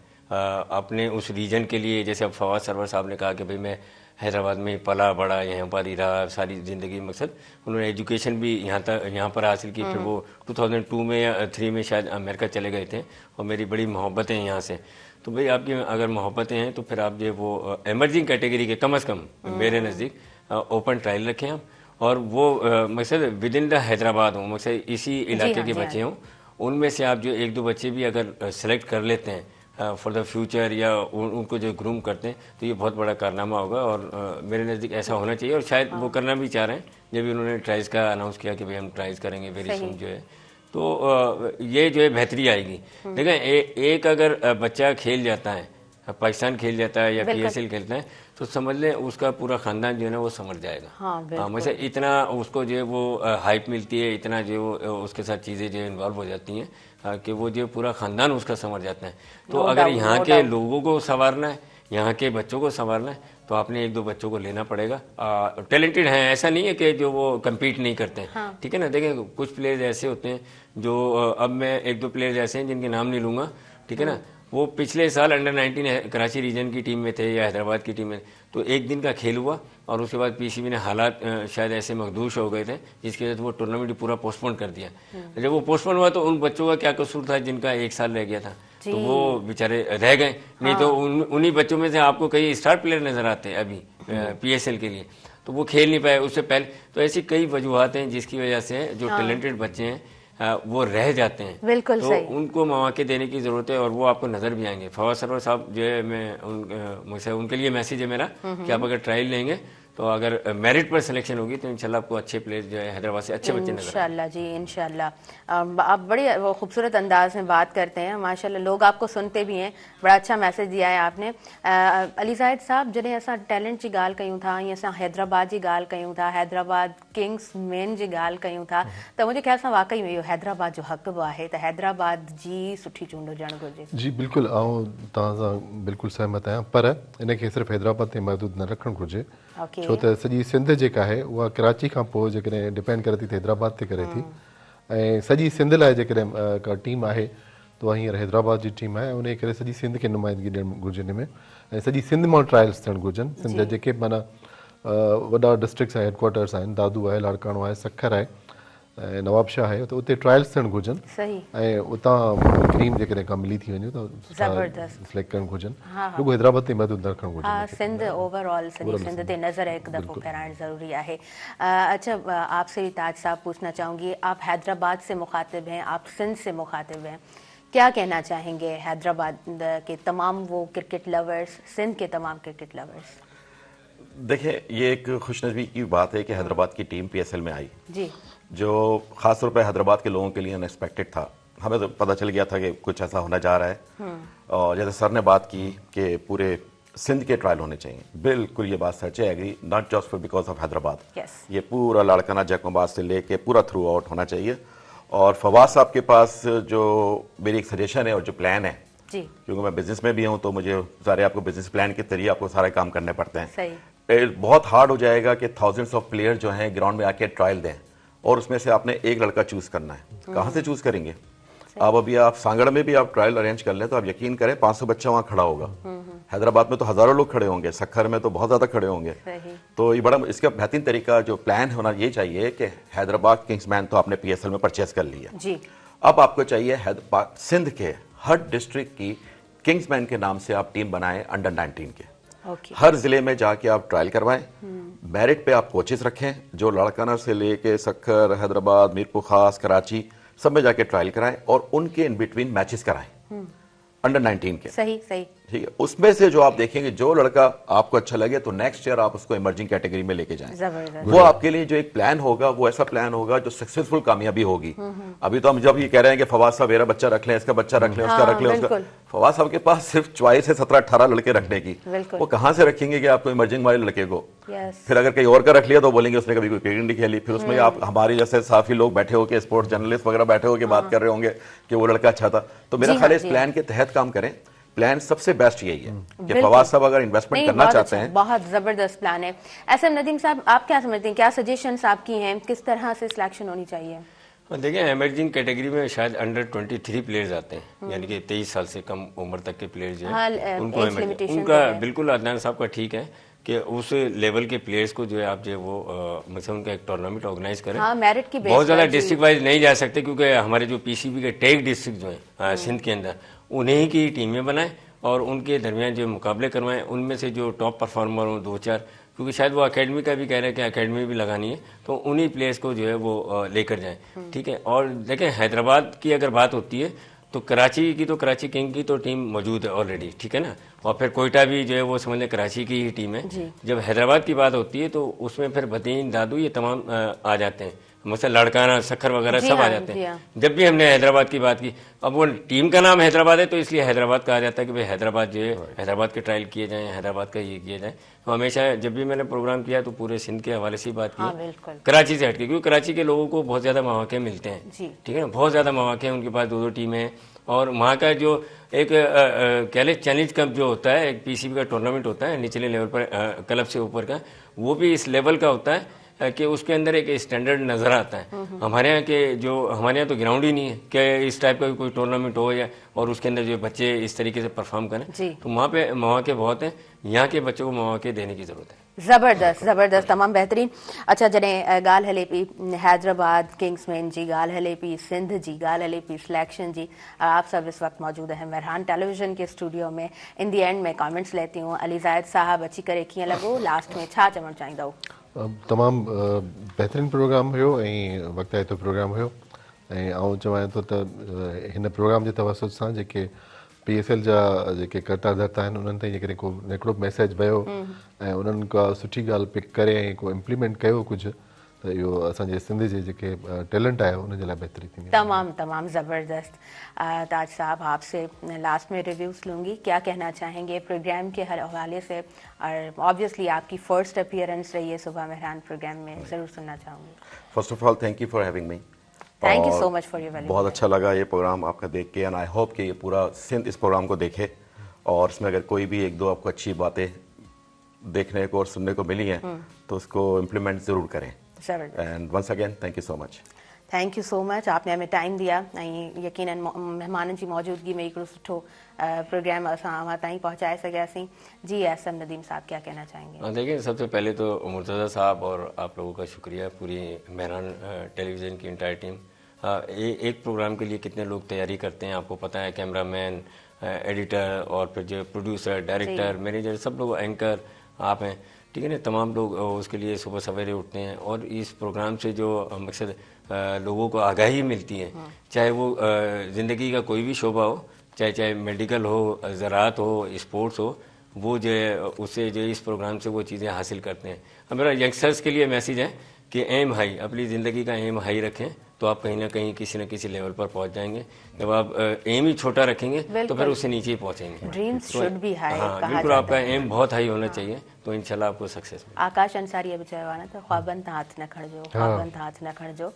अपने उस रीजन के लिए, जैसे अब फवाद सरवर साहब ने कहा कि भाई मैं हैदराबाद में पला बड़ा, यहाँ पर ही रहा सारी ज़िंदगी, मकसद उन्होंने एजुकेशन भी यहाँ पर हासिल की, फिर वो 2002 में या 3 में शायद अमेरिका चले गए थे और मेरी बड़ी मोहब्बतें हैं यहाँ से। तो भाई आपकी अगर मोहब्बतें हैं तो फिर आप जो वो एमर्जिंग कैटेगरी के कम अज़ कम मेरे नज़दीक ओपन ट्रायल रखें आप, और वो मकसद विद इन द हैदराबाद हों, मकसद इसी इलाके के बच्चे हों, उनमें से आप जो 1-2 बच्चे भी अगर सेलेक्ट कर लेते हैं फॉर द फ्यूचर या उनको जो ग्रूम करते हैं, तो ये बहुत बड़ा कारनामा होगा और मेरे नज़दीक ऐसा होना चाहिए। और शायद वो करना भी चाह रहे हैं, जब भी उन्होंने ट्राइज का अनाउंस किया कि भाई हम ट्राइज करेंगे वेरी सून जो है, तो ये जो है बेहतरी आएगी। देखें, एक अगर बच्चा खेल जाता है पाकिस्तान खेल जाता है या PSL खेलता है तो समझ लें उसका पूरा खानदान जो है ना वो समझ जाएगा। हाँ, मुझे इतना उसको जो है वो हाइप मिलती है, इतना जो उसके साथ चीज़ें जो इन्वॉल्व हो जाती हैं कि वो जो पूरा खानदान उसका समझ जाता है। तो अगर यहाँ के लोगों को संवारना है, यहाँ के बच्चों को संवारना है तो आपने 1-2 बच्चों को लेना पड़ेगा। टैलेंटेड हैं, ऐसा नहीं है कि जो वो कम्पीट नहीं करते हैं। हाँ। ठीक है ना, देखें कुछ प्लेयर्स ऐसे होते हैं जो अब मैं 1-2 प्लेयर्स ऐसे हैं जिनके नाम नहीं लूँगा, ठीक है ना, वो पिछले साल अंडर 19 कराची रीजन की टीम में थे या हैदराबाद की टीम में, तो एक दिन का खेल हुआ और उसके बाद PCB ने हालात शायद ऐसे मखदूश हो गए थे जिसकी वजह से वो टूर्नामेंट पूरा पोस्टपोन कर दिया। जब वो पोस्टपोन हुआ तो उन बच्चों का क्या कसूर था जिनका 1 साल रह गया था, तो वो बेचारे रह गए। नहीं तो उन्हीं बच्चों में से आपको कई स्टार प्लेयर नजर आते हैं अभी PSL के लिए, तो वो खेल नहीं पाए उससे पहले। तो ऐसी कई वजूहत हैं जिसकी वजह से जो टैलेंटेड बच्चे हैं वो रह जाते हैं। बिल्कुल तो सही। उनको मौके देने की जरूरत है और वो आपको नजर भी आएंगे। फवाद सरवर साहब जो है, मैं मुझसे उनके लिए मैसेज है मेरा कि आप अगर ट्रायल लेंगे तो अगर मेरिट पर सिलेक्शन होगी तो इंशाल्लाह आपको अच्छे प्लेयर्स जो है हैदराबाद से अच्छे बच्चे नजर इंशाल्लाह जी, इंशाल्लाह। आप बड़ी खूबसूरत अंदाज में बात करते हैं माशाल्लाह, लोग आपको सुनते भी हैं। बड़ा अच्छा मैसेज दिया है आपने। अली ज़ाहिद साहब, जॾहिं असां टैलेंट जी ॻाल्हि कयूं था या असां हैदराबाद जी ॻाल्हि कयूं था, हैदराबाद किंग्स मेन जी ॻाल्हि कयूं था, त मुंहिंजे ख़्याल सां वाकई में इहो हैदराबाद जो हक़ बि आहे त हैदराबाद जी सुठी चूंड हुजणु घुरिजे। जी बिल्कुलु, ऐं तव्हां सां बिल्कुलु सहमत आहियां, पर इनखे सिर्फ़ु हैदराबाद ते महदूद न रखणु घुरिजे, छो त सॼी सिंध जेका आहे उहा कराची खां पोइ जेकॾहिं डिपेंड करे थी त हैदराबाद ते करे थी, ऐं सॼी सिंध लाइ जेकॾहिं का टीम आहे त उहा हींअर हैदराबाद जी टीम आहे। उन करे सॼी सिंध खे नुमाइंदगी ॾियणु घुरिजे हिन में, ऐं सॼी सिंध मां ट्रायल्स थियणु घुरिजनि। सिंध जा जेके माना वॾा डिस्ट्रिक्ट्स आहिनि, हेडक्वार्टर्स आहिनि, दादू आहे, लाड़काणो आहे, सखर आहे ऐं नवाबशाह आहे, त उते ट्रायल्स थियणु घुरिजनि ऐं उतां क्रीम जेकॾहिं का मिली थी वञे त सिलेक्ट करणु घुरिजनि। रुगो हैदराबाद ते महदूद न रखणु घुरिजे। हाँ, सिंध ओवरऑल सॼी सिंध ते नज़र हिकु दफ़ो फेराइण ज़रूरी आहे। अच्छा, आपसे भी ताज साहब पूछना चाहूँगी, आप हैदराबाद से मुखातिब हैं, आप सिंध से मुखातिब हैं, क्या कहना चाहेंगे हैदराबाद के तमाम वो क्रिकेट लवर्स, सिंध के तमाम क्रिकेट लवर्स? देखिए, ये एक खुशनसीबी की बात है कि हैदराबाद की टीम PSL में आई जी, जो खासतौर पर हैदराबाद के लोगों के लिए अनएक्सपेक्टेड था। हमें तो पता चल गया था कि कुछ ऐसा होने जा रहा है, और जैसे सर ने बात की कि पूरे सिंध के ट्रायल होने चाहिए, बिल्कुल ये बात सच है, agree, not just for because of Hyderabad. ये पूरा लाड़काना जैकोबाद से लेके पूरा थ्रू आउट होना चाहिए। और फवाद साहब के पास जो मेरी एक सजेशन है और जो प्लान है, क्योंकि मैं बिजनेस में भी हूँ तो मुझे सारे आपको बिजनेस प्लान के जरिए आपको सारे काम करने पड़ते हैं। बहुत हार्ड हो जाएगा कि थाउजेंड्स ऑफ प्लेयर जो हैं ग्राउंड में आके ट्रायल दें और उसमें से आपने एक लड़का चूज करना है। कहाँ से चूज करेंगे आप? अभी आप सांगड़ में भी आप ट्रायल अरेंज कर लें तो आप यकीन करें 500 बच्चा वहाँ खड़ा होगा। हैदराबाद में तो हजारों लोग खड़े होंगे, सखर में तो बहुत ज्यादा खड़े होंगे। तो ये बड़ा इसका बेहतरीन तरीका जो प्लान होना ये चाहिए कि हैदराबाद किंग्समैन तो आपने PSL में परचेस कर लिया जी। अब आपको चाहिए सिंध के हर डिस्ट्रिक्ट की किंग्समैन के नाम से आप टीम बनाएं अंडर 19 के। हर जिले में जाके आप ट्रायल करवाएं, मेरिट पे आप कोचेस रखें जो लड़काना से लेके सखर, हैदराबाद, मीरपुर खास, कराची सब में जाके ट्रायल कराएं और उनके इन बिटवीन मैचेस कराएं अंडर 19 के। सही सही, ठीक है। उसमें से जो आप देखेंगे जो लड़का आपको अच्छा लगे तो नेक्स्ट ईयर आप उसको इमर्जिंग कैटेगरी में लेके जाएं। वो आपके लिए जो एक प्लान होगा वो ऐसा प्लान होगा जो सक्सेसफुल कामयाबी होगी। अभी तो हम जब ये कह रहे हैं कि फवाद साहब मेरा बच्चा रख लें, इसका बच्चा रख लें, उसका रख लें, उसका, फवाद साहब के पास सिर्फ चॉइस है 17-18 लड़के रखने की। वो कहाँ से रखेंगे कि आपको इमर्जिंग वाले लड़के को? फिर अगर कहीं और का रख लिया तो बोलेंगे उसने कभी कोई क्रिकेट नहीं खेली। फिर उसमें आप हमारे जैसे काफी लोग बैठे होके स्पोर्ट्स जर्नलिस्ट वगैरह बैठे होके बात कर रहे होंगे कि वो लड़का अच्छा था। तो मेरा ख्याल है इस प्लान के तहत काम करें। प्लान सबसे बेस्ट यही है कि फवाद साहब अगर इन्वेस्टमेंट करना चाहते हैं, बहुत जबरदस्त प्लान है। SM नदीम साहब, आप क्या समझते हैं, क्या सजेशंस आपकी हैं, किस तरह से सिलेक्शन होनी चाहिए? देखिए, इमर्जिंग कैटेगरी में शायद अंडर 23 प्लेयर्स आते हैं, यानी कि 23 साल से कम उम्र तक के प्लेयर्स जो हैं उनका बिल्कुल अदनान साहब का ठीक है कि उस लेवल के प्लेयर्स को जो है आप जो है वो मतलब उनका एक टूर्नामेंट ऑर्गेनाइज करें। मेरिट की बहुत ज़्यादा डिस्ट्रिक्ट वाइज नहीं जा सकते क्योंकि हमारे जो PCB के टैग डिस्ट्रिक्ट जो है सिंध के अंदर उन्हीं की टीमें बनाएं और उनके दरमियान जो मुकाबले करवाएं। उनमें से जो टॉप परफॉर्मर हो 2-4, क्योंकि शायद वो अकेडमी का भी कह रहे हैं कि अकेडमी भी लगानी है, तो उन्हीं प्लेयर्स को जो है वो लेकर जाएं। ठीक है। और देखें, हैदराबाद की अगर बात होती है तो कराची की, तो कराची किंग की तो टीम मौजूद है ऑलरेडी, ठीक है ना। और फिर कोयटा भी जो है वो समझ लें कराची की ही टीम है। जब हैदराबाद की बात होती है तो उसमें फिर बतीन, दादू, ये तमाम आ जाते हैं। मुझसे लड़काना शक्कर वगैरह जी सब आ हाँ, जाते जी हैं। हाँ। जब भी हमने हैदराबाद की बात की, अब वो टीम का नाम हैदराबाद है तो इसलिए हैदराबाद कहा जाता है कि भाई हैदराबाद जो है, हैदराबाद के ट्रायल किए जाएं, हैदराबाद का ये किया जाए। तो हमेशा जब भी मैंने प्रोग्राम किया तो पूरे सिंध के हवाले से ही बात हाँ, की, बिल्कुल। कराची से हटके, क्योंकि कराची के लोगों को बहुत ज़्यादा मौके मिलते हैं, जी। ठीक है ना, बहुत ज़्यादा मौके हैं, उनके पास 2-2 टीमें हैं। और वहाँ का जो एक कह ले चैलेंज कप जो होता है, एक पीसीबी का टूर्नामेंट होता है निचले लेवल पर, क्लब से ऊपर का, वो भी इस लेवल का होता है कि उसके अंदर एक स्टैंडर्ड नज़र आता है। हमारे यहाँ के जो, हमारे यहाँ तो ग्राउंड ही नहीं है कि इस टाइप का कोई टूर्नामेंट हो या और उसके अंदर जो बच्चे इस तरीके से परफॉर्म करें, जी। तो वहाँ पे मौके बहुत हैं। यहाँ के बच्चों को मौके देने की ज़रूरत है। ज़बरदस्त, ज़बरदस्त, तमामु बहितरीन। अच्छा, जॾहिं ॻाल्हि हले पई हैदराबाद किंग्समैन जी, ॻाल्हि हले पई सिंध जी, ॻाल्हि हले पई सिलेक्शन जी, आप सब इस वक्त मौजूद हैं मेहरान टेलीविजन के स्टूडियो में। इन दी एंड में कमेंट्स लेती हूँ। अली ज़ाहिद साहब अची करे कीअं लॻो, लास्ट में छा चवणु चाहींदव? तमामु बहितरीनु प्रोग्राम हुयो ऐं वक़्ताइतो प्रोग्राम हुयो ऐं आउं चवां थो त हिन प्रोग्राम जे तवसुत सां जेके PSL जा जेके कर्ता धर्ता आहिनि उन्हनि ताईं जेकॾहिं को हिकिड़ो मैसेज वियो ऐं उन्हनि का सुठी ॻाल्हि पिक करे ऐं को इम्प्लीमेंट कयो कुझु, त इहो असांजे सिंध जे जेके टैलेंट आहे उनजे लाइ बहितरी थींदी। तमाम तमाम ज़बरदस्त। ताज साहब, आपसे लास्ट में रिव्यूज़ लूँगी, क्या कहना चाहेंगे प्रोग्राम के हवाले से? और ऑब्वियसली आपकी फर्स्ट अपीयरेंस रही है सुबह मेहरान प्रोग्राम में, ज़रूर सुनना चाहूँगी। First of all thank you for having me. Thank you so much for your valuable. बहुत अच्छा लगा ये प्रोग्राम आपका देख के, एंड आई होप कि ये पूरा सिंध इस प्रोग्राम को देखे और इसमें अगर कोई भी एक दो आपको अच्छी बातें देखने को और सुनने को मिली हैं तो उसको इम्प्लीमेंट ज़रूर करें। And once again thank you so much. Thank you so much, आपने हमें टाइम दिया ऐं यकीनन मेहमाननि जी मौजूदगी में हिकिड़ो सुठो प्रोग्राम असां वहाँ ताईं पहुँचाए सघियासीं। जी एसएम नदीम साहब, क्या कहना चाहेंगे? देखिए, सबसे पहले तो मुर्तज़ा साहब और आप लोगों का शुक्रिया, पूरी मेहरान टेलीविज़न की इंटायर टीम। एक प्रोग्राम के लिए कितने लोग तैयारी करते हैं आपको पता है, कैमरामैन, एडिटर और फिर जो प्रोड्यूसर, डायरेक्टर, मैनेजर, सब लोग, एंकर आप हैं, ठीक है ना, तमाम लोग उसके लिए सुबह सवेरे उठते हैं। और इस प्रोग्राम से जो मकसद लोगों को आगाही मिलती है, चाहे वो ज़िंदगी का कोई भी शोबा हो, चाहे मेडिकल हो, ज़राअत हो, स्पोर्ट्स हो, वो जो है उससे जो इस प्रोग्राम से वो चीज़ें हासिल करते हैं। अब मेरा यंगस्टर्स के लिए मैसेज है कि एम हाई, अपनी ज़िंदगी का एम हाई रखें तो आप कहीं ना कहीं किसी न किसी लेवल पर पहुंच जाएंगे। जब आप एम ही छोटा रखेंगे तो फिर उससे नीचे ही पहुंचेंगे। ड्रीम्स शुड बी हाई, हाँ बिल्कुल, आपका एम बहुत हाई होना चाहिए तो इंशाल्लाह आपको सक्सेस मिलेगी। आकाश अंसारी बि चयो आहे न त ख्वाबनि तां हथ न खणिजो, ख्वाबनि तां हथ न खणिजो।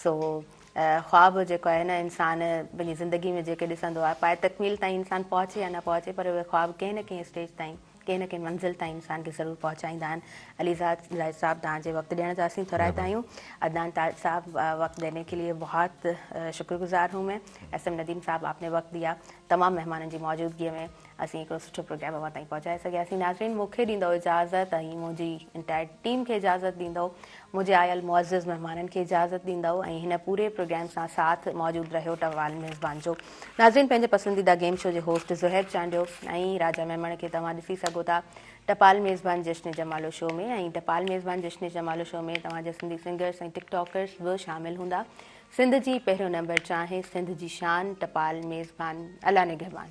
सो ख्वाब जेको आहे न, इंसान पंहिंजी ज़िंदगी में जेके ॾिसंदो आहे, पाए तकमील ताईं इंसान पहुचे या न पहुचे, पर उहे ख्वाब कंहिं न कंहिं स्टेज ताईं, कंहिं न कंहिं मंज़िल ताईं इंसान खे ज़रूरु पहुचाईंदा आहिनि। अली ज़ाहिद साहब, तव्हांजे वक़्तु ॾियण जा असीं थोराईंदा आहियूं। अदनान ताज साहब, वक्त देने के लिए बहुत शुक्रगुजार हूँ मैं। एसएम नदीम साहब, आपने वक्त दिया। तमाम मेहमाननि जी मौजूदगीअ में असीं हिकिड़ो सुठो प्रोग्राम अवां ताईं पहुचाए सघियासीं। नाज़रीन, मूंखे ॾींदो इजाज़त ऐं मुंहिंजी इंटायर टीम खे इजाज़त ॾींदो, मुंहिंजे आयल मुअज़्ज़िज़ मेहमाननि खे इजाज़त ॾींदो ऐं हिन पूरे प्रोग्राम सां साथ मौजूदु रहियो टपाल मेज़बान जो। नाज़रीन, पंहिंजे पसंदीदा गेम शो जे होस्ट ज़ुहैब चांडियो ऐं राजा मेमण खे तव्हां ॾिसी सघो था टपाल मेज़बान जश्न जमालो शो में। ऐं टपाल मेज़बान जश्न जमालो शो में तव्हांजा सिंधी सिंगर्स ऐं टिकटॉकर्स बि शामिल हूंदा। सिंध जी पहिरियों नंबर चाहे सिंध जी शान, टपाल मेज़बान, अला निगहबान।